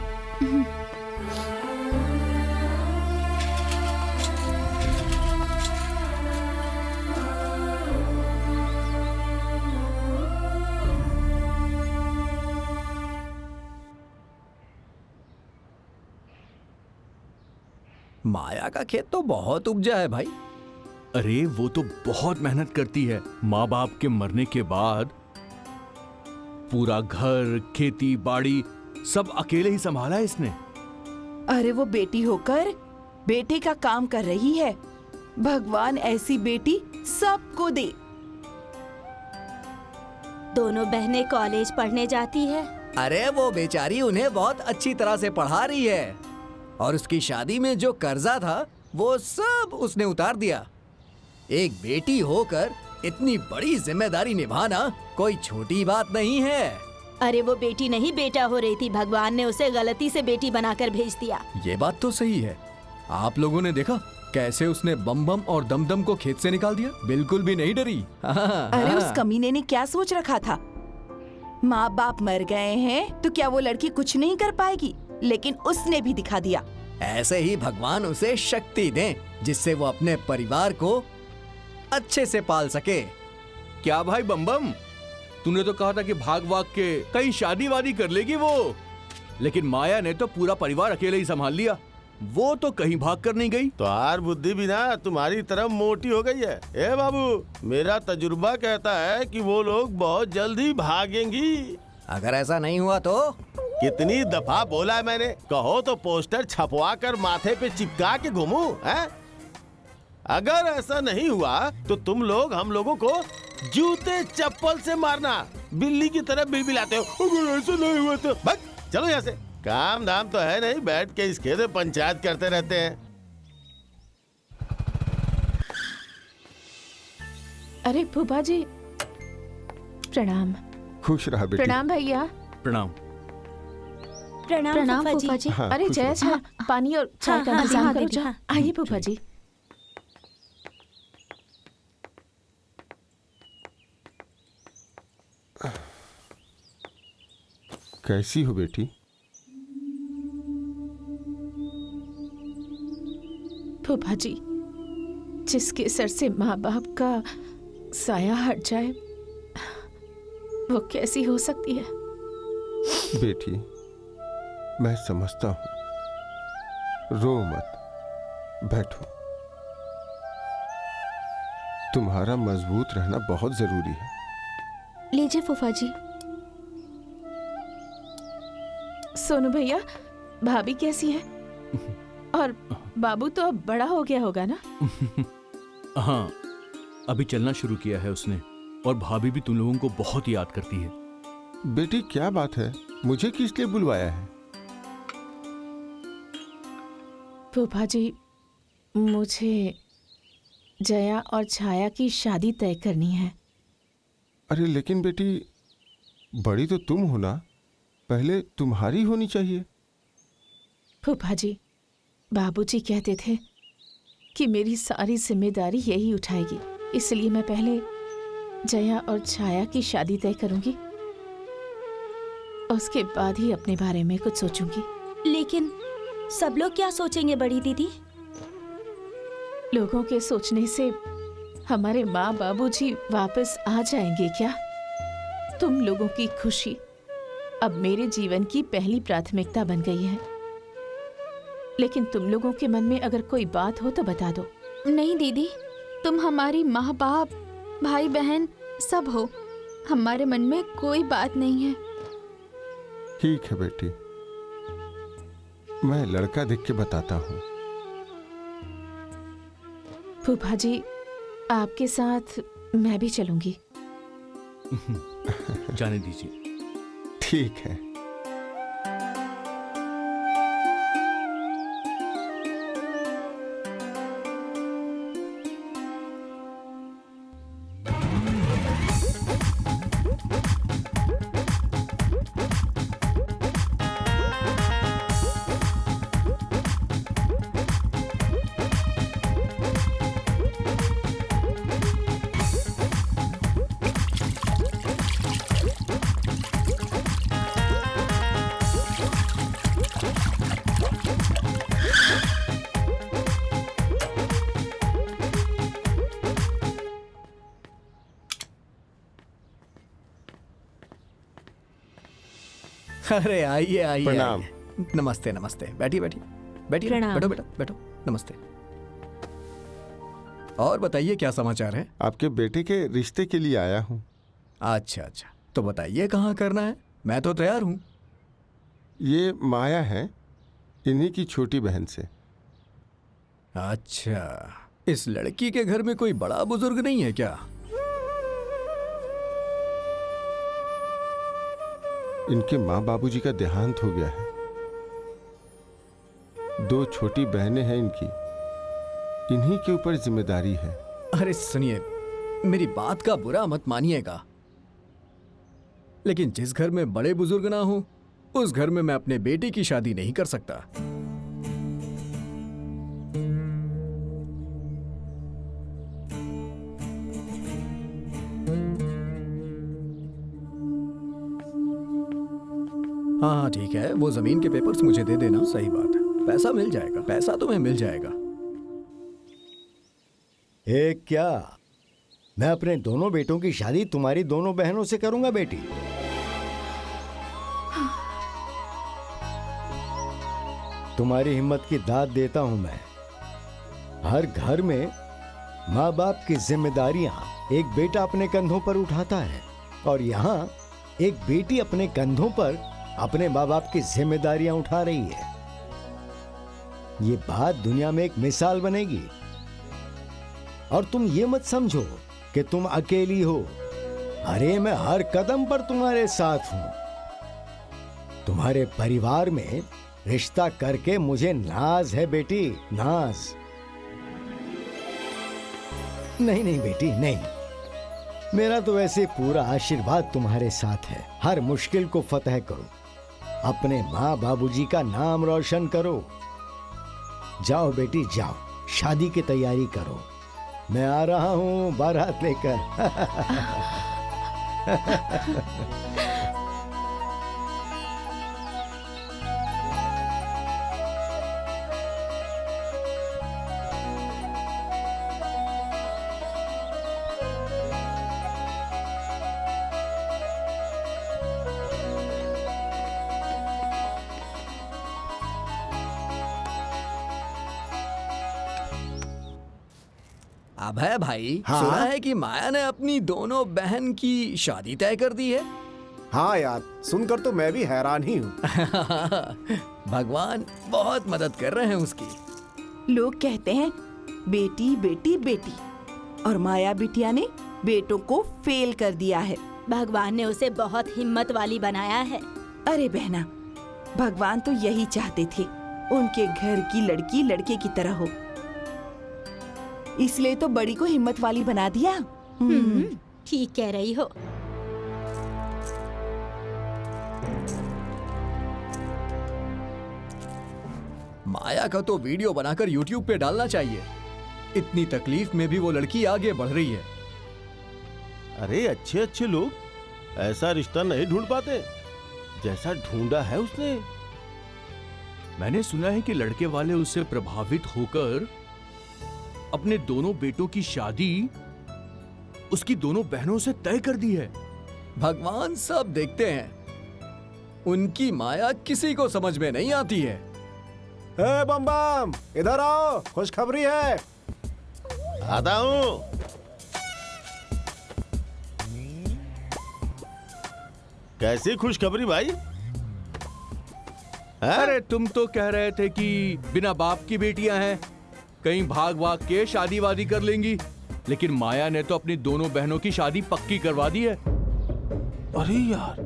माया का खेत तो बहुत उपजा है भाई। अरे वो तो बहुत मेहनत करती है। माँ बाप के मरने के बाद पूरा घर, खेती बाड़ी सब अकेले ही संभाला है इसने। अरे वो बेटी होकर बेटे का काम कर रही है। भगवान ऐसी बेटी सबको दे। दोनों बहनें कॉलेज पढ़ने जाती है। अरे वो बेचारी उन्हें बहुत अच्छी तरह से पढ़ा रही है और उसकी शादी में जो कर्जा था वो सब उसने उतार दिया। एक बेटी होकर इतनी बड़ी जिम्मेदारी निभाना कोई छोटी बात नहीं है। अरे वो बेटी नहीं बेटा हो रही थी, भगवान ने उसे गलती से बेटी बनाकर भेज दिया। ये बात तो सही है। आप लोगों ने देखा कैसे उसने बम बम और दम दम को खेत से निकाल दिया, बिल्कुल भी नहीं डरी। अरे उस कमीने ने क्या सोच रखा था? माँ बाप मर गए हैं तो क्या वो लड़की कुछ नहीं कर पाएगी? लेकिन उसने भी दिखा दिया। ऐसे ही भगवान उसे शक्ति दें जिससे वो अपने परिवार को अच्छे से पाल सके। क्या भाई बम बम, तूने तो कहा था कि भाग भाग के कहीं शादी वादी कर लेगी वो, लेकिन माया ने तो पूरा परिवार अकेले ही संभाल लिया। वो तो कहीं भाग कर नहीं गई। तो यार बुद्धि भी ना तुम्हारी तरफ मोटी हो गई है। ए बाबू, मेरा तजुर्बा कहता है कि वो लोग बहुत जल्दी भागेंगी। अगर ऐसा नहीं हुआ तो कितनी दफा बोला है मैंने, कहो तो पोस्टर छपवा कर माथे पे चिपका के घूमूं, हैं? अगर ऐसा नहीं हुआ तो तुम लोग हम लोगों को जूते चप्पल से मारना, बिल्ली की तरह बिलबिलाते हो। अगर ऐसा नहीं हुआ तो भाग चलो यहाँ से। काम धाम तो है नहीं, बैठ के इस खेत में पंचायत करते रहते हैं। अरे फूफा जी, प्रणाम। खुश रहा बेटी। प्रणाम भैया। प्रणाम। प्रणाम फूफा जी। हाँ, अरे खुश जय रहो। जय, पानी और चाय का हाँ, इंतजाम हाँ, करो। दीदी, जाओ। हाँ। आइए फूफा जी। कैसी हो बेटी? फूफा जी, जिसके सर से माँ बाप का साया हट जाए, वो कैसी हो सकती है? बेटी, मैं समझता हूं, रो मत, बैठो। तुम्हारा मजबूत रहना बहुत जरूरी है। लीजिए फूफा जी। सोनू भैया, भाभी कैसी है? और बाबू तो अब बड़ा हो गया होगा ना? हाँ, अभी चलना शुरू किया है उसने, और भाभी भी तुम लोगों को बहुत याद करती है। बेटी क्या बात है, मुझे किस लिए बुलवाया है? फूफा जी, मुझे जया और छाया की शादी तय करनी है। अरे लेकिन बेटी, बड़ी तो तुम हो ना, पहले तुम्हारी होनी चाहिए। फूफा जी, बाबूजी कहते थे कि मेरी सारी जिम्मेदारी यही उठाएगी, इसलिए मैं पहले जया और छाया की शादी तय करूंगी, उसके बाद ही अपने बारे में कुछ सोचूंगी। लेकिन सब लोग क्या सोचेंगे बड़ी दीदी? लोगों के सोचने से हमारे माँ बाबूजी वापस आ जाएंगे क्या? तुम लोगों की खुशी अब मेरे जीवन की पहली प्राथमिकता बन गई है, लेकिन तुम लोगों के मन में अगर कोई बात हो तो बता दो। नहीं दीदी, तुम हमारी माँ बाप, भाई बहन सब हो, हमारे मन में कोई बात नहीं है। ठीक है बेटी, मैं लड़का देख के बताता हूँ। फूफा जी, आपके साथ मैं भी चलूंगी। जाने दीजिए। ठीक है। अरे आइए आइए। प्रणाम। आइए। नमस्ते नमस्ते, बैठिए बैठिए बैठिए। प्रणाम। बैठो बेटा बैठो। नमस्ते। और बताइए क्या समाचार है? आपके बेटे के रिश्ते के लिए आया हूँ। अच्छा अच्छा, तो बताइए कहाँ करना है, मैं तो तैयार हूँ। ये माया है, इन्हीं की छोटी बहन से। अच्छा, इस लड़की के घर में कोई बड़ा बुजुर्ग नहीं है क्या? इनके माँ बाबूजी का देहांत हो गया है। 2 छोटी बहनें हैं इनकी, इन्हीं के ऊपर जिम्मेदारी है। अरे सुनिए, मेरी बात का बुरा मत मानिएगा, लेकिन जिस घर में बड़े बुजुर्ग ना हो, उस घर में मैं अपने बेटे की शादी नहीं कर सकता। हाँ ठीक है, वो जमीन के पेपर्स मुझे दे देना। सही बात है, पैसा मिल जाएगा, पैसा तुम्हें मिल जाएगा। एक क्या, मैं अपने दोनों बेटों की शादी तुम्हारी दोनों बहनों से करूंगा बेटी। तुम्हारी हिम्मत की दाद देता हूं मैं। हर घर में माँ बाप की जिम्मेदारियां एक बेटा अपने कंधों पर उठाता है, और यहाँ एक बेटी अपने कंधों पर अपने माँ बाप की जिम्मेदारियां उठा रही है। ये बात दुनिया में एक मिसाल बनेगी। और तुम ये मत समझो कि तुम अकेली हो। अरे मैं हर कदम पर तुम्हारे साथ हूं। तुम्हारे परिवार में रिश्ता करके मुझे नाज है बेटी, नाज। नहीं नहीं बेटी, नहीं। मेरा तो वैसे पूरा आशीर्वाद तुम्हारे साथ है। हर मुश्किल को फतह करो, अपने माँ बाबूजी का नाम रोशन करो। जाओ बेटी जाओ, शादी की तैयारी करो। मैं आ रहा हूँ बारात लेकर। अभय भाई, हाँ? सुना है कि माया ने अपनी दोनों बहन की शादी तय कर दी है। हाँ यार, सुनकर तो मैं भी हैरान ही हूँ। भगवान बहुत मदद कर रहे हैं उसकी। लोग कहते हैं बेटी बेटी बेटी, और माया बिटिया ने बेटों को फेल कर दिया है। भगवान ने उसे बहुत हिम्मत वाली बनाया है। अरे बहना, भगवान तो यही चाहते थे, उनके घर की लड़की लड़के की तरह हो। इसलिए तो बड़ी को हिम्मत वाली बना दिया। ठीक कह रही हो। माया का तो वीडियो बनाकर YouTube पे डालना चाहिए। इतनी तकलीफ में भी वो लड़की आगे बढ़ रही है। अरे अच्छे अच्छे लोग ऐसा रिश्ता नहीं ढूंढ पाते जैसा ढूंढा है उसने। मैंने सुना है कि लड़के वाले उससे प्रभावित होकर अपने दोनों बेटों की शादी उसकी दोनों बहनों से तय कर दी है। भगवान सब देखते हैं, उनकी माया किसी को समझ में नहीं आती है। ए बम बम, इधर आओ, खुशखबरी है। आता हूं। कैसी खुशखबरी भाई? अरे तुम तो कह रहे थे कि बिना बाप की बेटियां हैं, कहीं भाग भाग के शादी वादी कर लेंगी, लेकिन माया ने तो अपनी दोनों बहनों की शादी पक्की करवा दी है। अरे यार,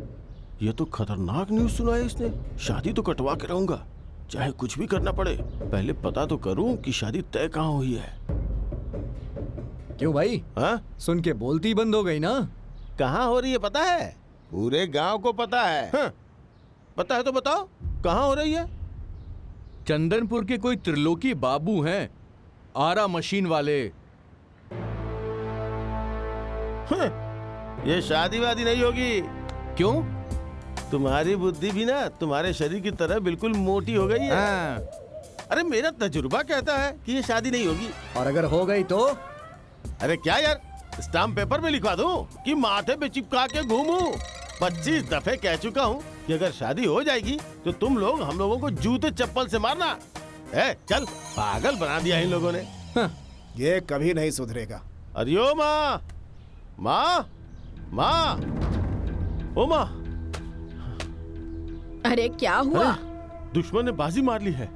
ये तो खतरनाक न्यूज़ सुनाया इसने। शादी तो कटवा के रहूंगा, चाहे कुछ भी करना पड़े। पहले पता तो करूं कि शादी तय कहाँ हुई है। क्यों भाई? हाँ? सुन के बोलती बंद हो गई ना? कहाँ हो रही है पता है? पूरे गांव को पता है। हाँ? पता है तो बताओ, कहाँ हो रही है? चंदनपुर के कोई त्रिलोकी बाबू हैं, आरा मशीन वाले। हाँ, ये शादी वादी नहीं होगी। क्यों? तुम्हारी बुद्धि भी ना तुम्हारे शरीर की तरह बिल्कुल मोटी हो गई है। अरे मेरा तजुर्बा कहता है कि ये शादी नहीं होगी। और अगर हो गई तो? अरे क्या यार, स्टाम्प पेपर में लिखवा दूं कि माथे पे चिपका के घूमूं? 25 दफे कह चुका हूँ कि अगर शादी हो जाएगी तो तुम लोग हम लोगों को जूते चप्पल से मारना। चल, पागल बना दिया इन लोगों ने। ये कभी नहीं सुधरेगा। अरे ओ माँ, माँ, माँ, ओ माँ। अरे क्या हुआ? दुश्मन ने बाजी मार ली है।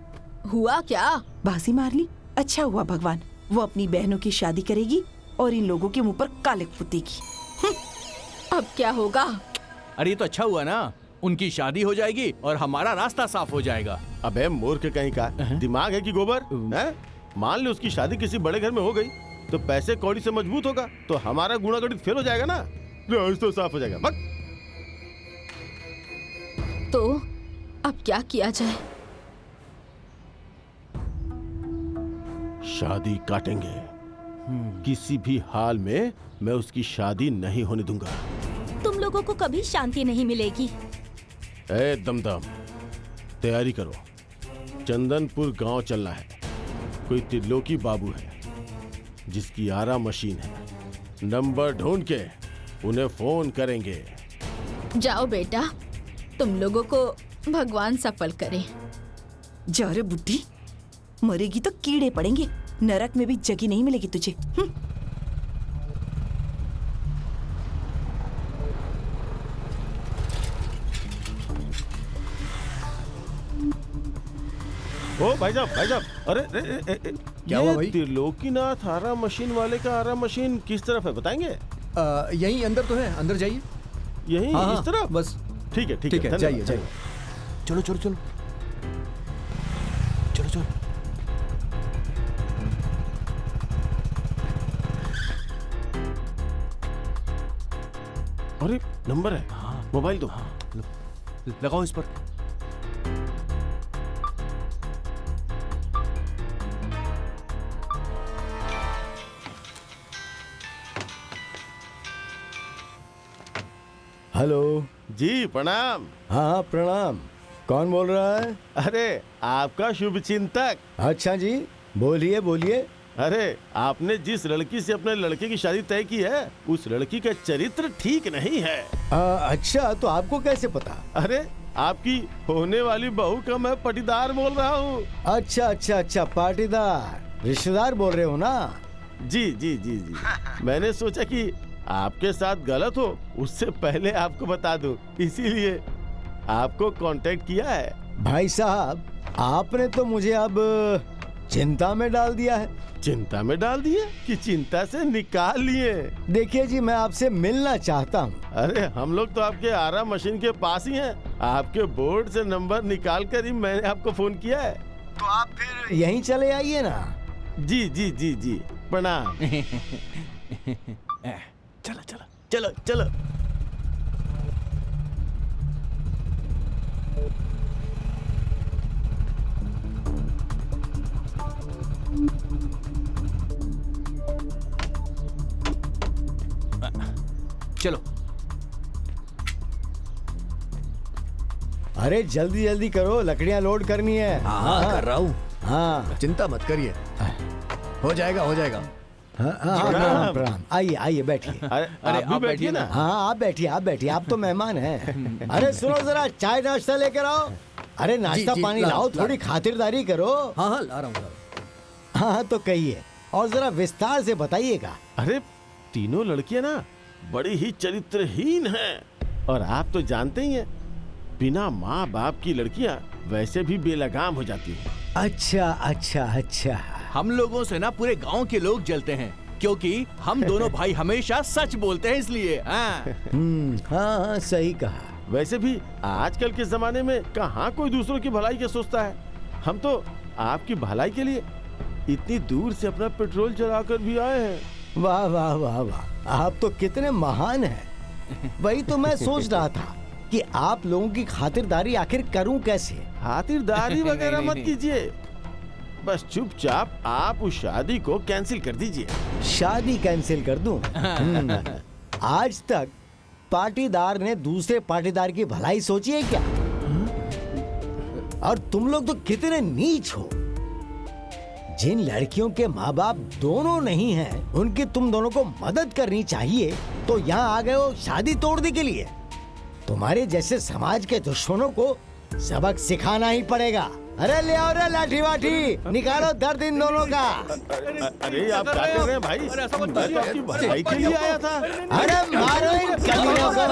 हुआ क्या? बाजी मार ली? अच्छा हुआ भगवान, वो अपनी बहनों की शादी करेगी और इन लोगों के मुंह पर कालिक पुतेगी। अब क्या होगा? अरे ये तो अच्छा हुआ ना, उनकी शादी हो जाएगी और हमारा रास्ता साफ हो जाएगा। अबे मूर्ख कहीं का, दिमाग है कि गोबर है? मान लो उसकी शादी किसी बड़े घर में हो गई तो पैसे कौड़ी से मजबूत होगा तो हमारा गुणागणित फेल हो जाएगा ना, रास्ता साफ हो जाएगा। बक। तो अब क्या किया जाए? शादी काटेंगे। किसी भी हाल में मैं उसकी शादी नहीं होने दूंगा। तुम लोगों को कभी शांति नहीं मिलेगी। ए दमदम, तैयारी करो, चंदनपुर गांव चलना है। कोई त्रिलोकी बाबू है जिसकी आरा मशीन है, नंबर ढूंढ के उन्हें फोन करेंगे। जाओ बेटा, तुम लोगों को भगवान सफल करे। जा रे बुद्धि, मरेगी तो कीड़े पड़ेंगे, नरक में भी जगह नहीं मिलेगी तुझे। ओ भाई साहब, अरे क्या हुआ भाई? त्रिलोकीनाथ आरा मशीन वाले का आरा मशीन किस तरफ है बताएंगे? यहीं अंदर तो है, अंदर जाइए। यहीं हाँ, इस तरफ? बस ठीक है ठीक है, धन्यवाद, जाइए जाइए। धन्यवाद। चलो चलो चलो चलो चलो। अरे नंबर है, मोबाइल दो। लगाओ इस पर। हेलो। जी प्रणाम। हाँ प्रणाम। कौन बोल रहा है? अरे आपका शुभ चिंतक। अच्छा जी, बोलिए बोलिए। अरे आपने जिस लड़की से अपने लड़के की शादी तय की है, उस लड़की का चरित्र ठीक नहीं है। अच्छा, तो आपको कैसे पता? अरे आपकी होने वाली बहू का मैं पटीदार बोल रहा हूँ। अच्छा अच्छा अच्छा, पाटीदार रिश्तेदार बोल रहे हो ना? जी जी जी जी। मैंने सोचा कि आपके साथ गलत हो उससे पहले आपको बता दूं, इसीलिए आपको कांटेक्ट किया है। भाई साहब, आपने तो मुझे अब चिंता में डाल दिया है। चिंता में डाल दिए कि चिंता से निकाल लिए? देखिए जी, मैं आपसे मिलना चाहता हूँ। अरे हम लोग तो आपके आरा मशीन के पास ही हैं। आपके बोर्ड से नंबर निकाल कर ही मैंने आपको फोन किया है। तो आप फिर यहीं चले आइए ना। जी जी जी जी, प्रणाम। चलो चलो चलो चलो। चलो। अरे जल्दी जल्दी करो, लकड़ियाँ लोड करनी है। हाँ कर रहा हूँ। हाँ चिंता मत करिए, हो जाएगा हो जाएगा। हाँ, प्रणाम प्रणाम। आइए आइए बैठिए। अरे आप भी बैठिए ना। हाँ आप बैठिए, आप बैठिए, आप तो मेहमान हैं। अरे सुनो जरा, चाय नाश्ता लेकर आओ। अरे नाश्ता जी, पानी ला- लाओ, ला- थोड़ी खातिरदारी करो। हाँ हाँ ला रहा हूँ। हाँ तो कहिए, और जरा विस्तार से बताइएगा। अरे तीनों लड़कियां ना बड़ी ही चरित्रहीन हैं, और आप तो जानते ही हैं, बिना माँ बाप की लड़कियां वैसे भी बेलगाम हो जाती हैं। अच्छा अच्छा अच्छा। हम लोगों से ना पूरे गांव के लोग जलते हैं, क्योंकि हम दोनों भाई हमेशा सच बोलते हैं, इसलिए। हाँ सही कहा। वैसे भी आजकल के जमाने में कहाँ कोई दूसरों की भलाई के सोचता है। हम तो आपकी भलाई के लिए इतनी दूर से अपना पेट्रोल चलाकर भी आए हैं। वाह वाह वाह वाह, आप तो कितने महान हैं। वही तो मैं सोच रहा था कि आप लोगों की खातिरदारी आखिर करूं कैसे। खातिरदारी वगैरह मत कीजिए, बस चुपचाप आप उस शादी को कैंसिल कर दीजिए। शादी कैंसिल कर दूं? आज तक पाटीदार ने दूसरे पाटीदार की भलाई सोची है क्या? और तुम लोग तो कितने नीच हो। जिन लड़कियों के माँ बाप दोनों नहीं हैं, उनकी तुम दोनों को मदद करनी चाहिए, तो यहाँ आ गए हो शादी तोड़ने के लिए। तुम्हारे जैसे समाज के दुश्मनों को सबक सिखाना ही पड़ेगा। अरे ले आओ रे लाठी वाठी, निकालो दर्द इन दोनों का। अरे आप क्या कर रहे हैं भाई? मैं तो आपकी भलाई के लिए आया था। अरे मारो इन कमीनों को,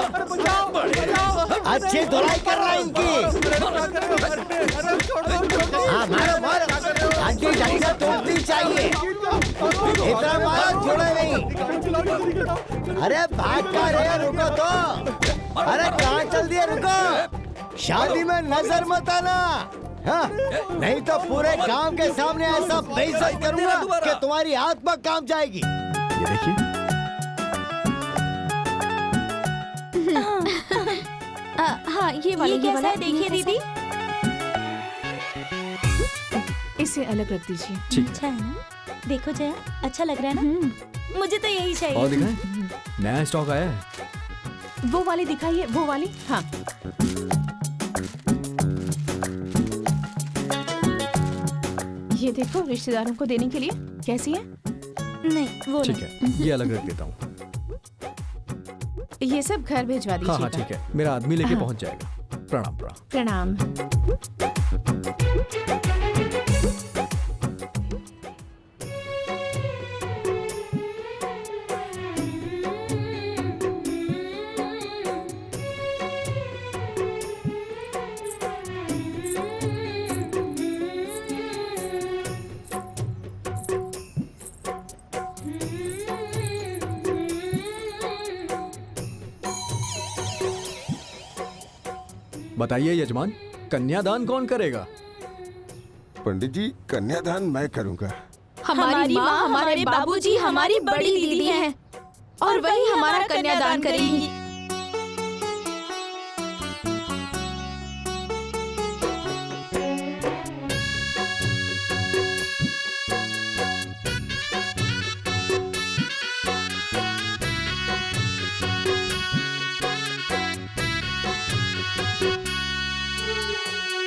अच्छी धुलाई कर रहा है इनकी। हाँ मारो मारो, हड्डी ढंग से तोड़नी चाहिए, इतना मारो जुड़े नहीं। अरे भाग का रे, रुको तो। अरे कहाँ चल दिए, रुको। शादी में नजर मत आना, हाँ? नहीं तो पूरे गांव के सामने ऐसा बेइज्जत करूंगा कि तुम्हारी आत्मा कांप जाएगी। ये देखिए। हाँ ये वाला देखिए दीदी। इसे अलग रख दीजिए। अच्छा है ना? देखो जया, अच्छा लग रहा है ना? मुझे तो यही चाहिए। और दिखाएं, नया स्टॉक आया है। वो वाली दिखाइए, वो वाली। हाँ ये देखो, रिश्तेदारों को देने के लिए कैसी है? नहीं वो ठीक नहीं। है, ये अलग रख देता हूँ। ये सब घर भिजवा हाँ हाँ दीजिएगा। ठीक है, मेरा आदमी लेके हाँ। पहुँच जाएगा। प्रणाम प्रणाम। प्रणाम। बताइए यजमान, कन्यादान कौन करेगा? पंडित जी, कन्यादान मैं करूंगा। हमारी माँ, हमारे बाबूजी हमारी बड़ी दीदी हैं और वही हमारा कन्यादान करेंगी।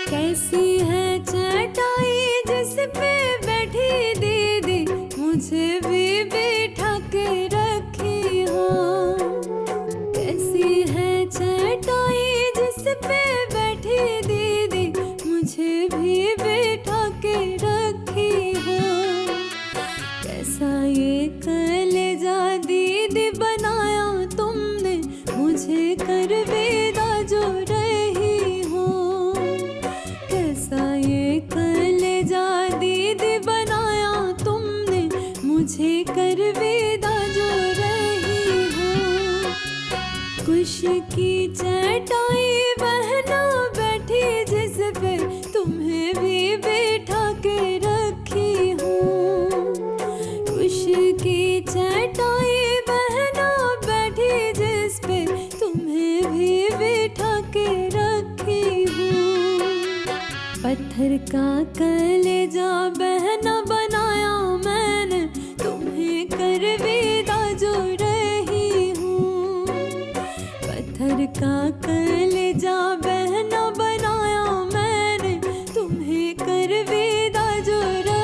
कैसी है चटाई जिस पे बैठी दीदी, मुझे भी बैठा के रखी हो। कैसी है चटाई जिस पे बैठी दीदी, मुझे भी बैठा के रखी हो। कैसा ये कलेजा दीदी बनाया तुमने, मुझे कर विदा जो रही हो। कैसा ये कलेजा दीदी बनाया तुमने, मुझे कर विदा जो रही हो। कुश की चटाई बहना बैठी जिस पे, तुम्हें भी बैठा के रखी हूँ। कुश की चटाई बहना बैठी जिस पे, तुम्हें भी बैठा के रखी हूँ। पत्थर का कलेजा बहना बनाया मैंने, तुम्हें कर विदा जो रही हूँ। पत्थर का कलेजा बहना बनाया मैंने, तुम्हें कर विदा जो रही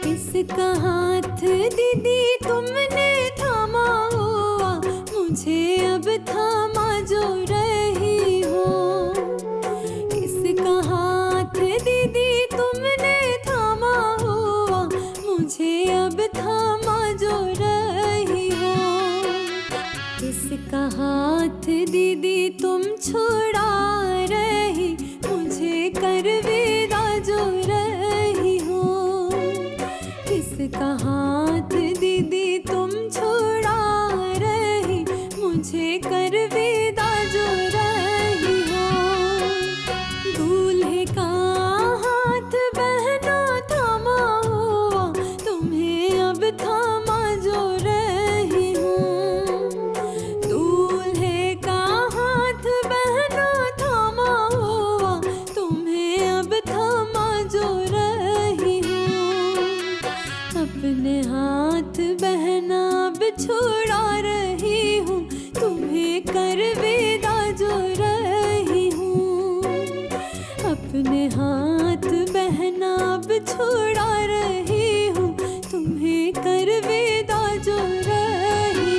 किसका हाथ दीदी तुमने थामा हुआ, मुझे अब थामा जो रही हो। किसका हाथ दीदी तुमने थामा हुआ, मुझे अब थामा जो रही हो। किसका हाथ दीदी तुम छुड़ा रही, मुझे कर विदा जो रही हो। किसका हाथ दीदी तुम छुड़ा रही, मुझे कर विदा जो रही हो। दूल्हे का हाथ बहना थामा हुआ, तुम्हें अब थामा जो रही हूँ। दूल्हे का हाथ बहना थामा हुआ, तुम्हें अब थामा जो रही हूँ। अपने हाथ बहना अब छुड़ा रही हूँ, तुम्हें कर विदा जो रही हूँ। अपने हाथ बहना अब छुड़ा रही हूँ, तुम्हें कर विदा जो रही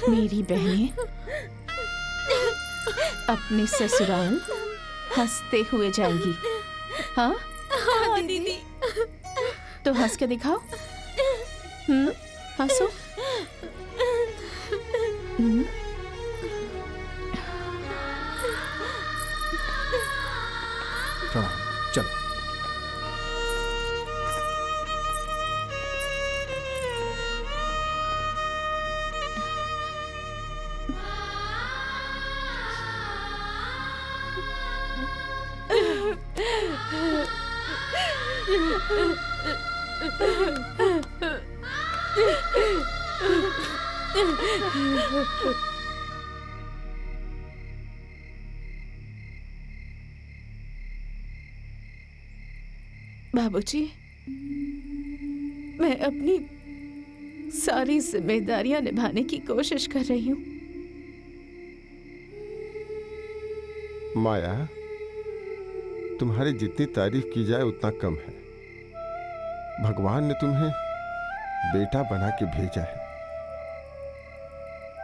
मेरी बहनें अपने ससुराल हंसते हुए जाएंगी। हाँ हाँ दीदी। तो हंस के दिखाओ। हंसो। प्रणाम, चलो। बाबूजी, मैं अपनी सारी जिम्मेदारियां निभाने की कोशिश कर रही हूँ। माया, तुम्हारी जितनी तारीफ की जाए उतना कम है। भगवान ने तुम्हें बेटा बना के भेजा है।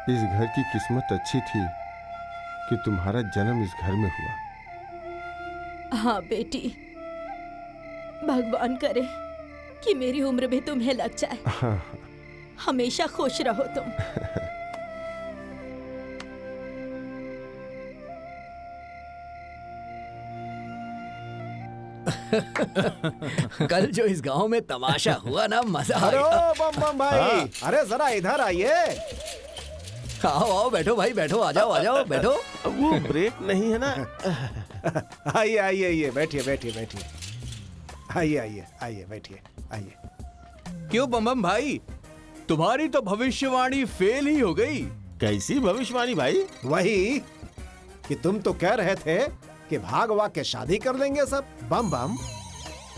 इस घर की किस्मत अच्छी थी कि तुम्हारा जन्म इस घर में हुआ। हाँ बेटी, भगवान करे कि मेरी उम्र भी तुम्हें लग जाए। हमेशा खुश रहो तुम। कल जो इस गांव में तमाशा हुआ ना, मजा आ अरे गया। ओ बम बम भाई, अरे जरा इधर आइए। आओ आओ, बैठो भाई बैठो, आ जाओ बैठो। वो ब्रेक नहीं है ना। आइए आइए आइए, बैठिए बैठिए बैठिए। आइए आइए आइए, बैठिए आइए। क्यों बम भाई, तुम्हारी तो भविष्यवाणी फेल ही हो गई। कैसी भविष्यवाणी भाई? वही कि तुम तो कह रहे थे कि भाग वाग के शादी कर लेंगे सब, बम बम।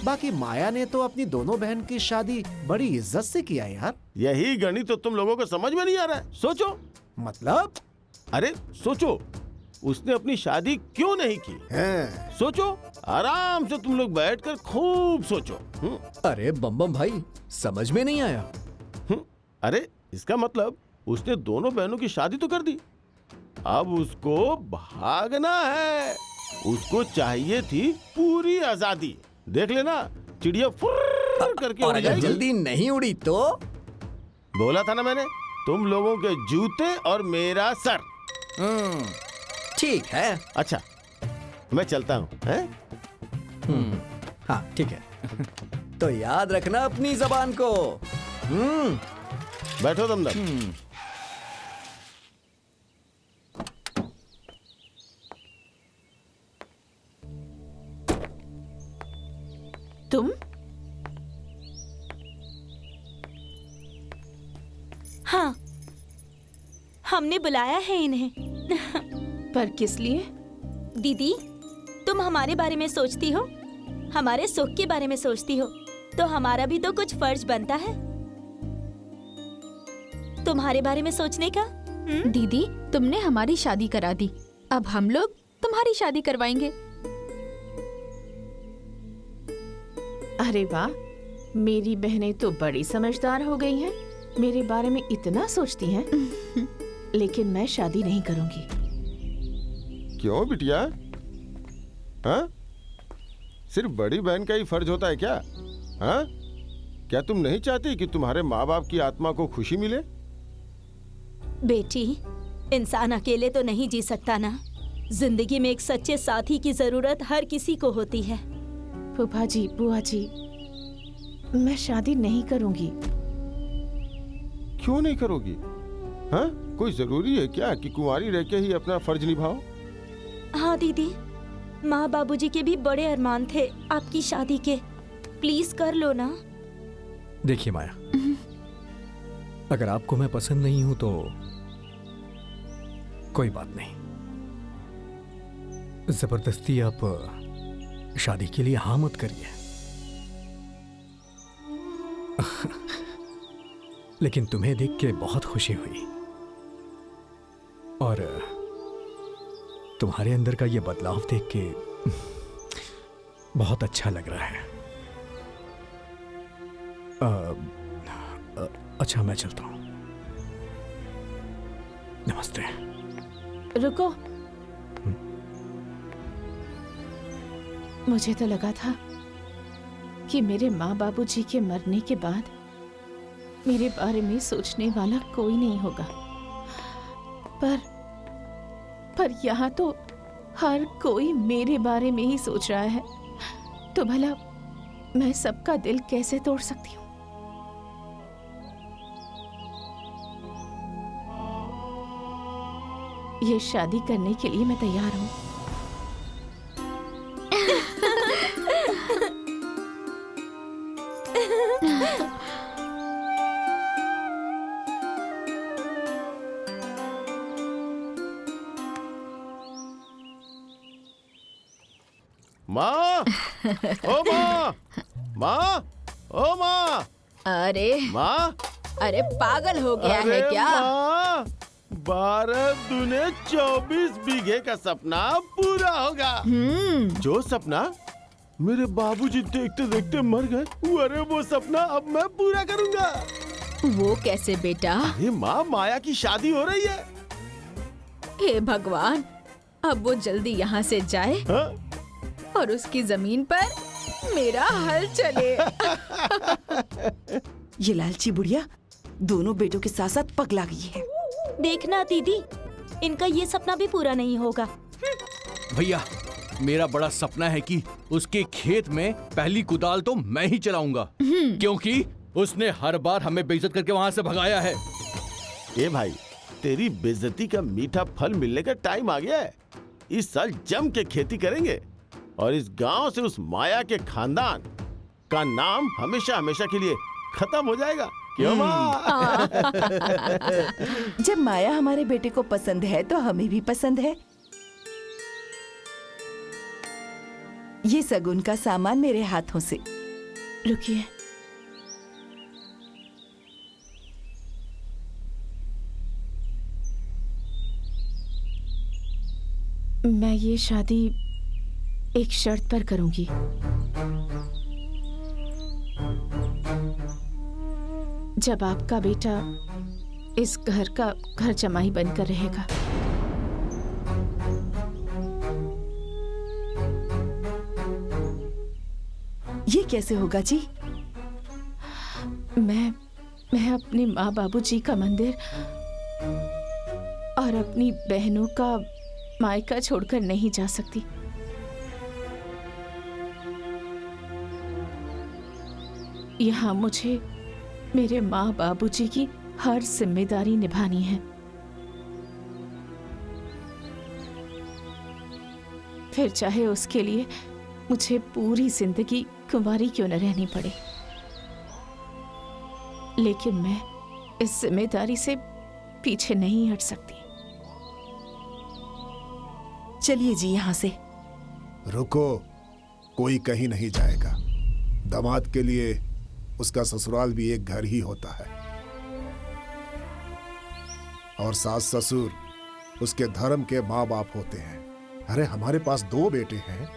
बाकी माया ने तो अपनी दोनों बहन की शादी बड़ी इज्जत से किया यार। यही गणित तो तुम लोगों को समझ में नहीं आ रहा है। सोचो। मतलब? अरे सोचो, उसने अपनी शादी क्यों नहीं की? सोचो, आराम से तुम लोग बैठकर खूब सोचो। अरे बम भाई, समझ में नहीं आया। अरे इसका मतलब उसने दोनों बहनों की शादी तो कर दी, अब उसको भागना है। उसको चाहिए थी पूरी आजादी। देख लेना, चिड़िया फुर्र करके और उड़ अगर जाएगी। जल्दी नहीं उड़ी तो? बोला था ना मैंने, तुम लोगों के जूते और मेरा सर। ठीक है। अच्छा, मैं चलता हूँ। हाँ ठीक है। तो याद रखना अपनी जबान को। बैठो दमदम। तुम? हाँ, हमने बुलाया है इन्हें। पर किस लिए? दीदी, तुम हमारे बारे में सोचती हो, हमारे सुख के बारे में सोचती हो, तो हमारा भी तो कुछ फर्ज बनता है तुम्हारे बारे में सोचने का। दीदी, तुमने हमारी शादी करा दी, अब हम लोग तुम्हारी शादी करवाएंगे। अरे वाह, मेरी बहनें तो बड़ी समझदार हो गई हैं, मेरे बारे में इतना सोचती हैं। लेकिन मैं शादी नहीं करूंगी। क्यों बिटिया? हाँ? सिर्फ बड़ी बहन का ही फर्ज होता है क्या? हाँ? क्या तुम नहीं चाहती कि तुम्हारे माँ बाप की आत्मा को खुशी मिले? बेटी, इंसान अकेले तो नहीं जी सकता ना। जिंदगी में एक सच्चे साथी की जरूरत हर किसी को होती है। फूफा जी, बुआ जी, मैं शादी नहीं करूंगी। क्यों नहीं करोगी? हाँ? कोई जरूरी है क्या कि कुंवारी रह के ही अपना फर्ज निभाओ? हाँ दीदी, माँ बाबूजी के भी बड़े अरमान थे आपकी शादी के। प्लीज कर लो ना। देखिए माया, अगर आपको मैं पसंद नहीं हूं तो कोई बात नहीं। जबरदस्ती आप शादी के लिए हाँ मत करिए। लेकिन तुम्हें देख के बहुत खुशी हुई और तुम्हारे अंदर का ये बदलाव देख के बहुत अच्छा लग रहा है। अच्छा, मैं चलता हूं। नमस्ते। रुको, मुझे तो लगा था कि मेरे माँ बाबूजी के मरने के बाद मेरे बारे में सोचने वाला कोई नहीं होगा, पर यहाँ तो हर कोई मेरे बारे में ही सोच रहा है, तो भला मैं सबका दिल कैसे तोड़ सकती हूँ? ये शादी करने के लिए मैं तैयार हूँ। माँ, ओ माँ, माँ, ओ माँ। अरे माँ, अरे पागल हो गया है क्या? माँ, 12 दूने 24 बीघे का सपना पूरा होगा। जो सपना मेरे बाबूजी देखते देखते मर गए, अरे वो सपना अब मैं पूरा करूंगा। वो कैसे बेटा? अरे माँ, माया की शादी हो रही है। हे भगवान, अब वो जल्दी यहाँ से जाए। हाँ? और उसकी जमीन पर मेरा हल चले। ये लालची बुढ़िया दोनों बेटों के साथ साथ पगला गई है। देखना दीदी, इनका ये सपना भी पूरा नहीं होगा। भैया, मेरा बड़ा सपना है कि उसके खेत में पहली कुदाल तो मैं ही चलाऊंगा, क्योंकि उसने हर बार हमें बेइज्जत करके वहाँ से भगाया है। ए भाई, तेरी बेइज्जती का मीठा फल मिलने का टाइम आ गया है। इस साल जम के खेती करेंगे और इस गांव से उस माया के खानदान का नाम हमेशा हमेशा के लिए खत्म हो जाएगा। क्यों माँ? जब माया हमारे बेटे को पसंद है तो हमें भी पसंद है। ये सगुन का सामान मेरे हाथों से। रुकिए, मैं ये शादी एक शर्त पर करूंगी। जब आपका बेटा इस घर का घर जमाई बनकर रहेगा। ये कैसे होगा जी? मैं अपने माँ बाबूजी का मंदिर और अपनी बहनों का मायका छोड़कर नहीं जा सकती। यहाँ मुझे मेरे माँ बाबूजी की हर जिम्मेदारी निभानी है। फिर चाहे उसके लिए मुझे पूरी जिंदगी कुंवारी क्यों न रहनी पड़े, लेकिन मैं इस जिम्मेदारी से पीछे नहीं हट सकती। चलिए जी यहाँ से। रुको, कोई कहीं नहीं जाएगा। दामाद के लिए उसका ससुराल भी एक घर ही होता है, और सास ससुर उसके धर्म के माँ बाप होते हैं। अरे हमारे पास 2 बेटे हैं,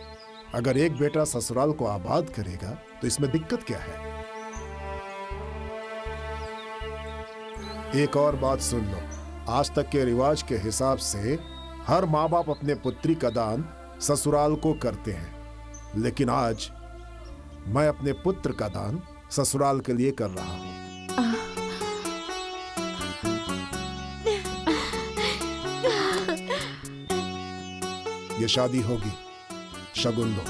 अगर एक बेटा ससुराल को आबाद करेगा तो इसमें दिक्कत क्या है? एक और बात सुन लो, आज तक के रिवाज के हिसाब से हर माँ बाप अपने पुत्री का दान ससुराल को करते हैं, लेकिन आज मैं अपने पुत्र का दान ससुराल के लिए कर रहा हूं। ये शादी होगी, शगुन लो।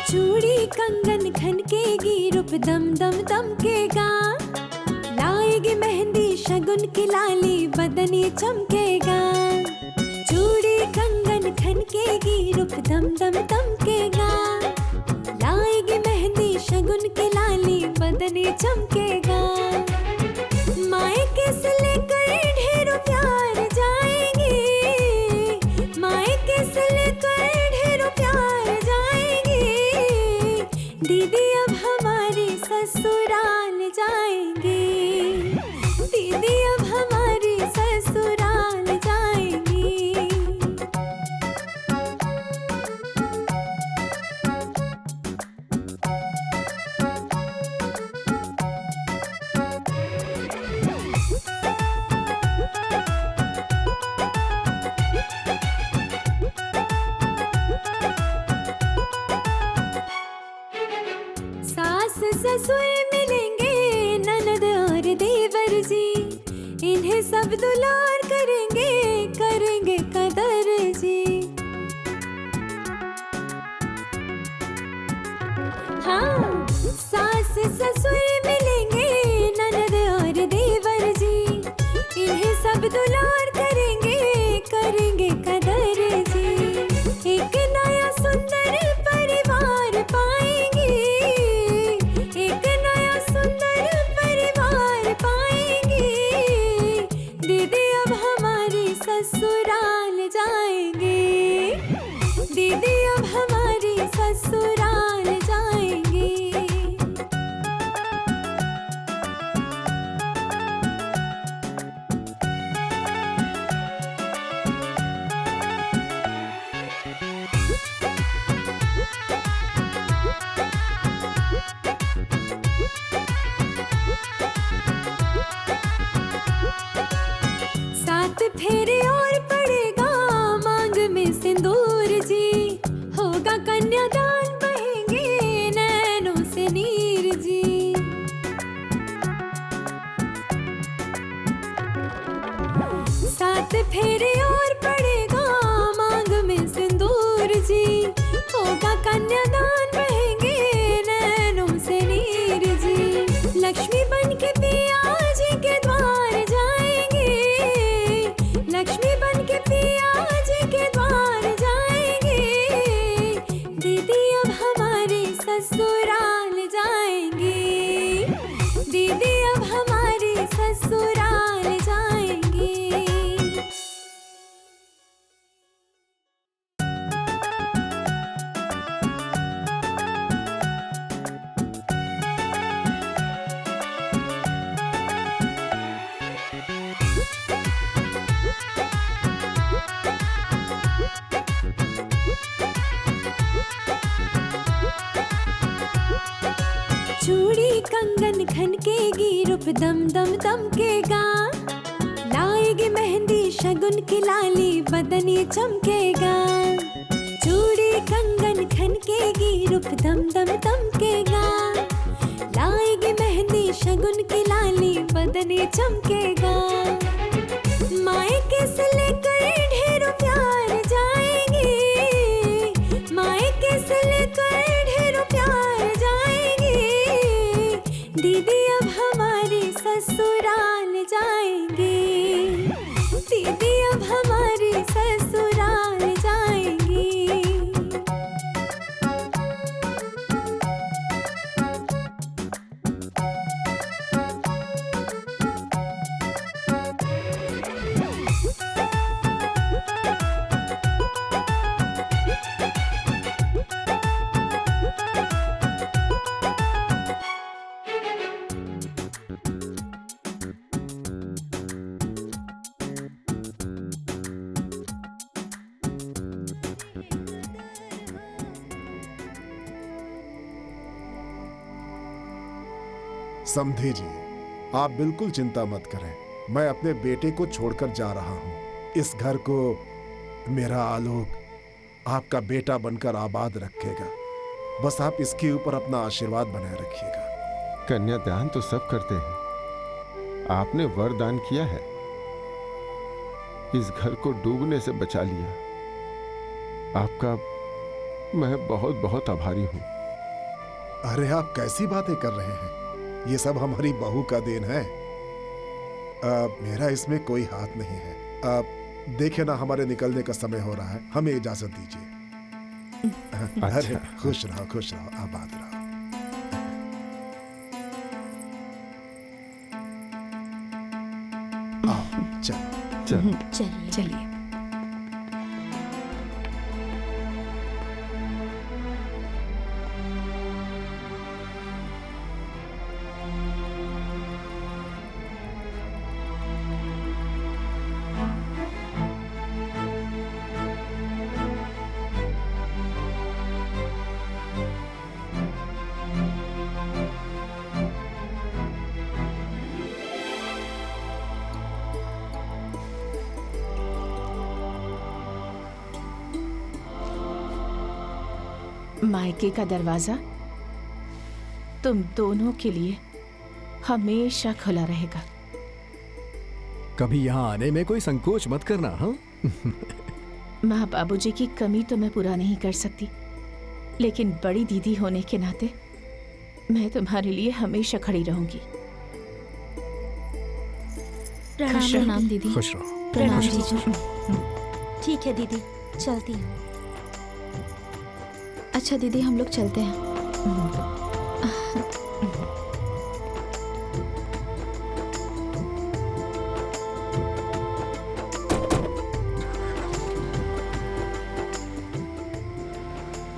चूड़ी कंगन खनकेगी, रूप दम दम दमकेगा, लाएगी मेहंदी शगुन की लाली, बदन ये चमकेगा। चूड़ी कंगन खनकेगी, रूप दम दम दमकेगा, लाएगी मेहंदी शगुन की लाली, बदन ये चमकेगा। मायके से लेकर ढेरों प्यार जाएंगे, मायके से लेकर ढेरों प्यार जाएंगे। दीदी अब हमारी ससुराल जाएंगे, दीदी अब हमारी ससुराल जाएंगी। सास ससुर मिलेंगे, ननद और देवर जी, इन्हें सब दुलार करेंगे, करेंगे कदर जी। हाँ, सास ससुर मिलेंगे, ननद और देवर जी, इन्हें सब दुलार करेंगे, करेंगे कदर कंगन खनकेगी, रूप दम दम दमकेगा। लाएगी मेहंदी शगुन की लाली, बदन ये चमकेगा। चूड़ी कंगन खनकेगी, रूप दम दम दमकेगा। लाएगी मेहंदी शगुन की लाली, बदन ये चमकेगा। मायके से लेकर ढेरों प्यार जाएंगे, मायके से लेकर ढेरों प्यार जाएंगे। दीदी अब हमारी ससुराल जाएंगे, दीदी अब हमारी ससुराल जाएंगी। समधी जी, आप बिल्कुल चिंता मत करें, मैं अपने बेटे को छोड़कर जा रहा हूँ। इस घर को मेरा आलोक आपका बेटा बनकर आबाद रखेगा। बस आप इसके ऊपर अपना आशीर्वाद बनाए रखिएगा। कन्यादान तो सब करते हैं, आपने वरदान किया है, इस घर को डूबने से बचा लिया। आपका मैं बहुत बहुत आभारी हूं। अरे आप कैसी बातें कर रहे हैं, ये सब हमारी बहू का देन है। मेरा इसमें कोई हाथ नहीं है। देखिए ना, हमारे निकलने का समय हो रहा है, हमें इजाजत दीजिए। अरे खुश रहो, आबाद रहो। आओ, चलो। चलिए। मायके का दरवाजा तुम दोनों के लिए हमेशा खुला रहेगा। कभी यहाँ आने में कोई संकोच मत करना। हाँ माँ बाबूजी की कमी तो मैं पूरा नहीं कर सकती, लेकिन बड़ी दीदी होने के नाते मैं तुम्हारे लिए हमेशा खड़ी रहूंगी। प्रणाम दीदी। खुश रहो। प्रणाम जीजू। ठीक है दीदी, चलती हूँ। अच्छा दीदी, हम लोग चलते हैं।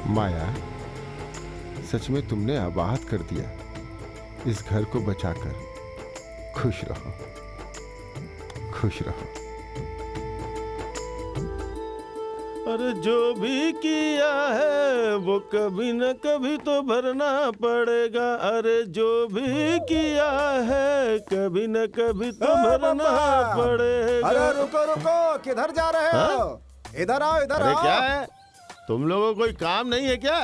माया, सच में तुमने आबाद कर दिया इस घर को बचाकर। खुश रहो, खुश रहो। अरे जो भी किया है वो कभी न कभी तो भरना पड़ेगा। अरे जो भी किया है कभी न कभी तो भरना पड़ेगा। अरे रुको, किधर जा रहे हो? इधर आओ, इधर अरे आओ। क्या है, तुम लोगों को कोई काम नहीं है क्या?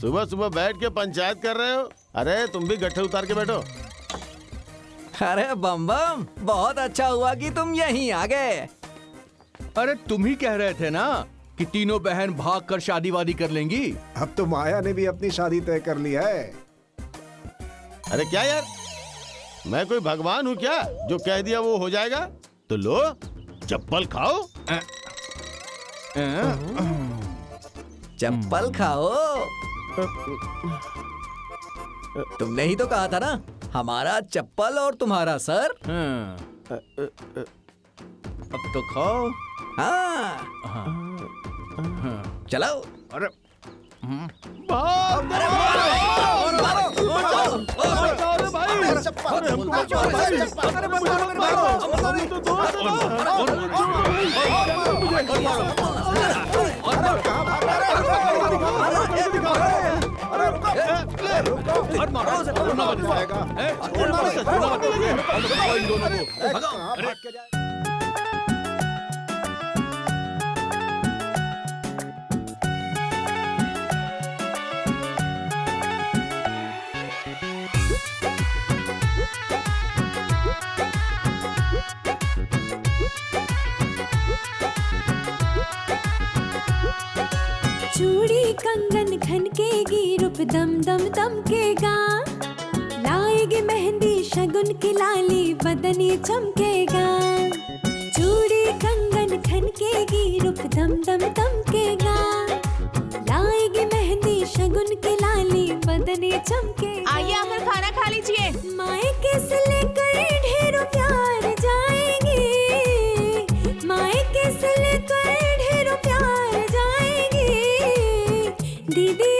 सुबह सुबह बैठ के पंचायत कर रहे हो? अरे तुम भी गट्ठे उतार के बैठो। अरे बम बम, बहुत अच्छा हुआ कि तुम यहीं आ गए। अरे तुम ही कह रहे थे ना कि तीनों बहन भाग कर शादी वादी कर लेंगी। अब तो माया ने भी अपनी शादी तय कर ली है। अरे क्या यार, मैं कोई भगवान हूँ क्या जो कह दिया वो हो जाएगा? तो लो चप्पल खाओ। चप्पल खाओ। तुमने ही तो कहा था ना, हमारा चप्पल और तुम्हारा सर। अब तो खाओ। हाँ चलो। अरे हर मारो छोड़ना मत छोड़ना मत इन दोनों को भगाओ। अरे चूड़ी कंगन खनकेगी रूप दम दम दमकेगा, लाएगी मेहंदी शगुन की लाली बदन ये चमकेगा। चूड़ी कंगन खनकेगी रूप दम दम दमकेगा, लाएगी मेहंदी शगुन की लाली बदन ये चमकेगा। आइए आकर खाना खा लीजिए। मायके से लेकर ढेरों प्यार जाएंगे, मायके से लेकर ढेरों प्यार जाएंगे। दीदी